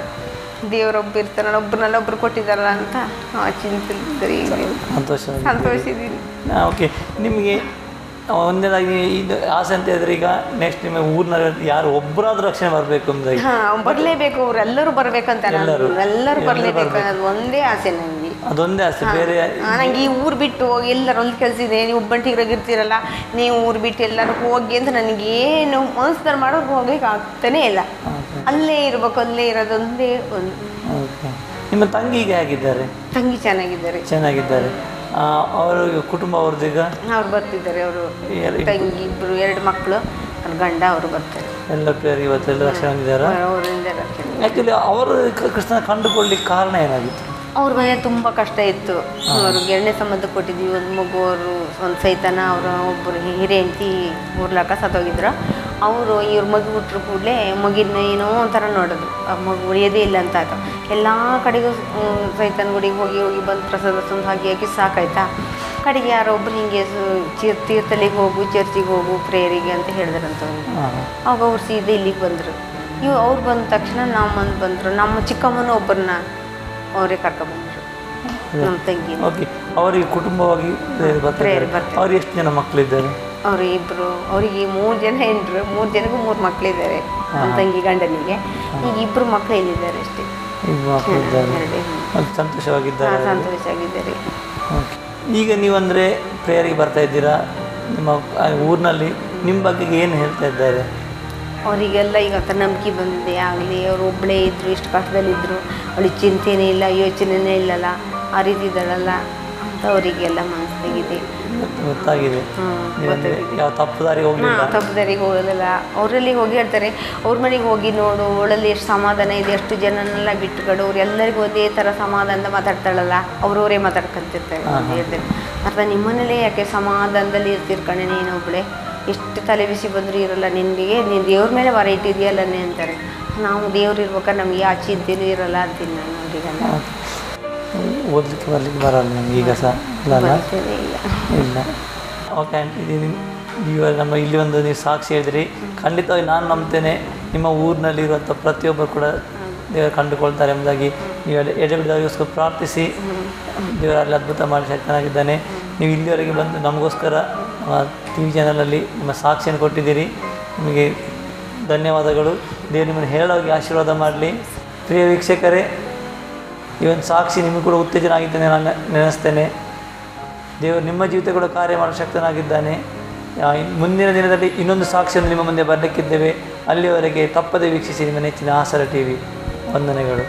ದೇವರೊಬ್ಬರು ಇರ್ತಾರಲ್ಲ, ಒಬ್ಬರು ಕೊಟ್ಟಿದ್ದಾರಲ್ಲ ಅಂತ ಆ ಚಿಂತೆ ಸಂತೋಷಿದ್ದೀನಿ. ಓಕೆ, ನಿಮಗೆ ಒಂದೇದಾಗಿ ಇದು ಆಸೆ ಅಂತ ಹೇಳಿದ್ರೆ ಈಗ ನೆಕ್ಸ್ಟ್ ನಿಮ್ಮ ಊರಿನಲ್ಲಿ ಯಾರು ಒಬ್ಬರಾದ್ರೂ ರಕ್ಷಣೆ ಬರಬೇಕು ಅಂದರೆ ಬರಲೇಬೇಕು, ಅವರೆಲ್ಲರೂ ಬರಬೇಕಂತ, ಎಲ್ಲರೂ ಬರಲೇಬೇಕು ಅನ್ನೋದು ಒಂದೇ ಆಸೆ ನನಗೆ. ಅದೊಂದೇ ಆಸೆ, ಬೇರೆ ನನಗೆ ಈ ಊರು ಬಿಟ್ಟು ಹೋಗಿ ಎಲ್ಲರೂ ಒಂದು ಕೆಲಸ ಇದೆ, ನೀವು ಒಬ್ಬಂಟಿಗರಾಗಿರ್ತೀರಲ್ಲ, ನೀವು ಊರು ಬಿಟ್ಟು ಎಲ್ಲರೂ ಹೋಗಿ ಅಂತ ನನಗೇನು ಮನಸ್ಸಲ್ಲಿ ಮಾಡೋದು ಹೋಗ್ಲಿಕ್ಕೆ ಆಗ್ತಾನೇ ಇಲ್ಲ. ಅಲ್ಲೇ ಇರ್ಬೇಕು, ಅಲ್ಲೇ ಇರೋದೊಂದೇ ಒಂದು. ಓಕೆ, ನಿಮ್ಮ ತಂಗಿಗೆ ಹೇಗಿದ್ದಾರೆ? ತಂಗಿ ಚೆನ್ನಾಗಿದ್ದಾರೆ. ಅವರು ಕುಟುಂಬ ಅವ್ರದ್ದು ಈಗ ಅವ್ರು ಬರ್ತಿದ್ದಾರೆ. ಅವರು ತಂಗಿ ಇಬ್ಬರು 2 ಮಕ್ಕಳು, ಅವ್ರ ಗಂಡ ಅವರು ಬರ್ತಾರೆ. ಎಲ್ಲ ಪ್ರೇಯರ್ ಇವತ್ತೆಲ್ಲ ರಕ್ಷಣೆ ಹೊಂದಿದ್ದಾರೆ. ಆ್ಯಕ್ಚುಲಿ ಅವರು ಕ್ರಿಸ್ತನ ಕಂಡುಕೊಳ್ಳಿಕ್ಕೆ ಕಾರಣ ಏನಾಗಿತ್ತು? ಅವ್ರ ಮನೆ ತುಂಬ ಕಷ್ಟ ಇತ್ತು. ಅವ್ರಿಗೆ 2ನೇ ಸಂಬಂಧ ಕೊಟ್ಟಿದ್ವಿ. ಒಂದು ಮಗು, ಅವರು ಒಂದು ಸೈತಾನ, ಅವರ ಒಬ್ಬರು ಹಿರಿಯ ಹೆಂಡತಿ ಊರ್ಲಾಕ ಸತ್ತೋಗಿದ್ರು. ಅವರು ಇವ್ರ ಮಗು ಹುಟ್ಟರು ಕೂಡಲೇ ಮಗಿನ ಏನೋ ಒಂಥರ ನೋಡೋದು, ಆ ಮಗು ಉಳಿಯೋದೇ ಇಲ್ಲ ಅಂತ ಆಯ್ತು. ಎಲ್ಲ ಕಡೆಗೂ ಸೈತಾನ ಗುಡಿಗೆ ಹೋಗಿ ಬಂದು ಪ್ರಸಾದ ತಂದು ಹಾಕಿ ಸಾಕಾಯ್ತಾ. ಕಡೆಗೆ ಯಾರೋ ಒಬ್ರು ಹಿಂಗೆ ತೀರ್ಥಲಿಗೆ ಹೋಗು, ಚರ್ಚಿಗೆ ಹೋಗು, ಪ್ರೇಯರಿಗೆ ಅಂತ ಹೇಳಿದ್ರಂತವ್ರಿಗೆ. ಆವಾಗ ಅವ್ರು ಸೀದಾ ಇಲ್ಲಿಗೆ ಬಂದರು. ಅವ್ರು ಬಂದ ತಕ್ಷಣ ನಮ್ಮ ಬಂದರು. ನಮ್ಮ ಚಿಕ್ಕಮ್ಮನೂ ಒಬ್ಬರನ್ನ ಅವರೇ ಕರ್ಕೊಂಡ್ಬಂದರು ನಮ್ಮ ತಂಗಿ. ಓಕೆ, ಅವರಿಗೆ ಕುಟುಂಬವಾಗಿ ಬರ್ತಾರೆ. ಬರ್ತಾರೆ. ಅವ್ರಿಗೆ ಎಷ್ಟು ಜನ ಮಕ್ಕಳಿದ್ದಾರೆ? ಅವರು ಇಬ್ಬರು, ಅವರಿಗೆ 3 ಜನ ಹೆಂಡ್ರು, 3 ಜನಕ್ಕೂ 3 ಮಕ್ಕಳಿದ್ದಾರೆ ನಮ್ಮ ತಂಗಿ ಗಂಡನಿಗೆ. ಈಗ 2 ಮಕ್ಕಳು ಇಲ್ಲಿದ್ದಾರೆ ಅಷ್ಟೇ. ಮಕ್ಕಳಿದ್ದಾರೆ, ಸಂತೋಷವಾಗಿದ್ದಾರೆ. ಸಂತೋಷವಾಗಿದ್ದಾರೆ. ಓಕೆ, ಈಗ ನೀವಂದರೆ ಪ್ರೇಯರಿಗೆ ಬರ್ತಾ ಇದ್ದೀರಾ, ನಿಮ್ಮ ಊರಿನಲ್ಲಿ ನಿಮ್ಮ ಬಗ್ಗೆ ಏನು ಹೇಳ್ತಾ ಇದ್ದಾರೆ? ಅವರಿಗೆಲ್ಲ ಈಗ ನಂಬಿಕೆ ಬಂದಿದೆ. ಆಗಲಿ ಅವರು ಒಬ್ಬಳೇ ಇದ್ದರು, ಇಷ್ಟು ಕಷ್ಟದಲ್ಲಿದ್ದರು, ಅವಳಿಗೆ ಚಿಂತೆನೇ ಇಲ್ಲ, ಯೋಚನೆನೇ ಇಲ್ಲಲ್ಲ, ಆ ರೀತಿ ಇದ್ದಾಳಲ್ಲ ಅಂತ ಅವರಿಗೆಲ್ಲ ಮನಸ್ಸಾಗಿದೆ, ಗೊತ್ತಾಗಿದೆ. ಯಾವ ತಪ್ಪು ದಾರಿಗೆ ಹೋಗಲಿಲ್ಲ, ತಪ್ಪು ದಾರಿಗೆ ಹೋಗಲಿಲ್ಲ. ಅವರಲ್ಲಿ ಹೋಗಿ ಹೇಳ್ತಾರೆ, ಅವ್ರ ಮನೆಗೆ ಹೋಗಿ ನೋಡು, ಅವಳಲ್ಲಿ ಎಷ್ಟು ಸಮಾಧಾನ ಇದೆ, ಎಷ್ಟು ಜನನೆಲ್ಲ ಬಿಟ್ಟುಗಡು, ಅವ್ರು ಎಲ್ಲರಿಗೂ ಒಂದೇ ಥರ ಸಮಾಧಾನದ ಮಾತಾಡ್ತಾಳಲ್ಲ, ಅವರವರೇ ಮಾತಾಡ್ಕೊಂತಿರ್ತಾರೆ ಅಂತ ಹೇಳ್ತಾರೆ. ಅಥವಾ ನಿಮ್ಮನೇಲೇ ಯಾಕೆ ಸಮಾಧಾನದಲ್ಲಿ ಇರ್ತಿರ್ಕಣೆ ನೀನು ಒಬ್ಬಳೆ, ಎಷ್ಟು ತಲೆ ಬಿಸಿ ಬಂದರೂ ಇರಲ್ಲ ನಿನಗೆ, ನೀನು ದೇವ್ರ ಮೇಲೆ ಹೊರ ಇಟ್ಟಿದೆಯಲ್ಲನೇ ಅಂತಾರೆ. ನಾವು ದೇವ್ರು ಇರ್ಬೇಕಾದ್ರೆ ನಮಗೆ ಆ ಚಿಂತೆನೂ ಇರಲ್ಲ ಅಂತೀನಿ ನಾನು ಅವರಿಗೆಲ್ಲ. ಓದಲಿಕ್ಕೆ ಬರಲಿಕ್ಕೆ ಬರಲ್ಲ ನಮ್ಗೆ ಈಗ ಸಹ ಇಲ್ಲ. ಇಲ್ಲ. ಓಕೆ ಆಂಟಿ, ಇವಾಗ ನಮ್ಮ ಇಲ್ಲಿ ಒಂದು ನೀವು ಸಾಕ್ಷಿ ಹೇಳಿದ್ರಿ, ಖಂಡಿತವಾಗಿ ನಾನು ನಂಬ್ತೇನೆ ನಿಮ್ಮ ಊರಿನಲ್ಲಿರುವಂಥ ಪ್ರತಿಯೊಬ್ಬರು ಕೂಡ ದೇವರು ಕಂಡುಕೊಳ್ತಾರೆ ಎಂಬುದಾಗಿ. ನೀವು ಎಡೆಬಿಡದವರಿಗೋಸ್ಕರ ಪ್ರಾರ್ಥಿಸಿ, ದೇವರಲ್ಲಿ ಅದ್ಭುತ ಮಾಡಿ ಶಕ್ತನಾಗಿದ್ದಾನೆ. ನೀವು ಇಲ್ಲಿವರೆಗೆ ಬಂದು ನಮಗೋಸ್ಕರ ನಮ್ಮ TV ಚಾನಲಲ್ಲಿ ನಿಮ್ಮ ಸಾಕ್ಷಿಯನ್ನು ಕೊಟ್ಟಿದ್ದೀರಿ, ನಿಮಗೆ ಧನ್ಯವಾದಗಳು. ದೇವರು ನಿಮ್ಮನ್ನು ಹೇಳೋಗಿ ಆಶೀರ್ವಾದ ಮಾಡಲಿ. ಪ್ರಿಯ ವೀಕ್ಷಕರೇ, ಈ ಒಂದು ಸಾಕ್ಷಿ ನಿಮಗೂ ಕೂಡ ಉತ್ತೇಜನ ಆಗಿದ್ದಾನೆ ನಾನು ನೆನೆಸ್ತೇನೆ. ದೇವರು ನಿಮ್ಮ ಜೀವಿತ ಕೂಡ ಕಾರ್ಯ ಮಾಡೋ ಶಕ್ತನಾಗಿದ್ದಾನೆ. ಮುಂದಿನ ದಿನದಲ್ಲಿ ಇನ್ನೊಂದು ಸಾಕ್ಷಿಯನ್ನು ನಿಮ್ಮ ಮುಂದೆ ಬರಲಿಕ್ಕಿದ್ದೇವೆ. ಅಲ್ಲಿಯವರೆಗೆ ತಪ್ಪದೆ ವೀಕ್ಷಿಸಿ ನಿಮ್ಮ ನೆಚ್ಚಿನ ಆಸರ TV. ವಂದನೆಗಳು.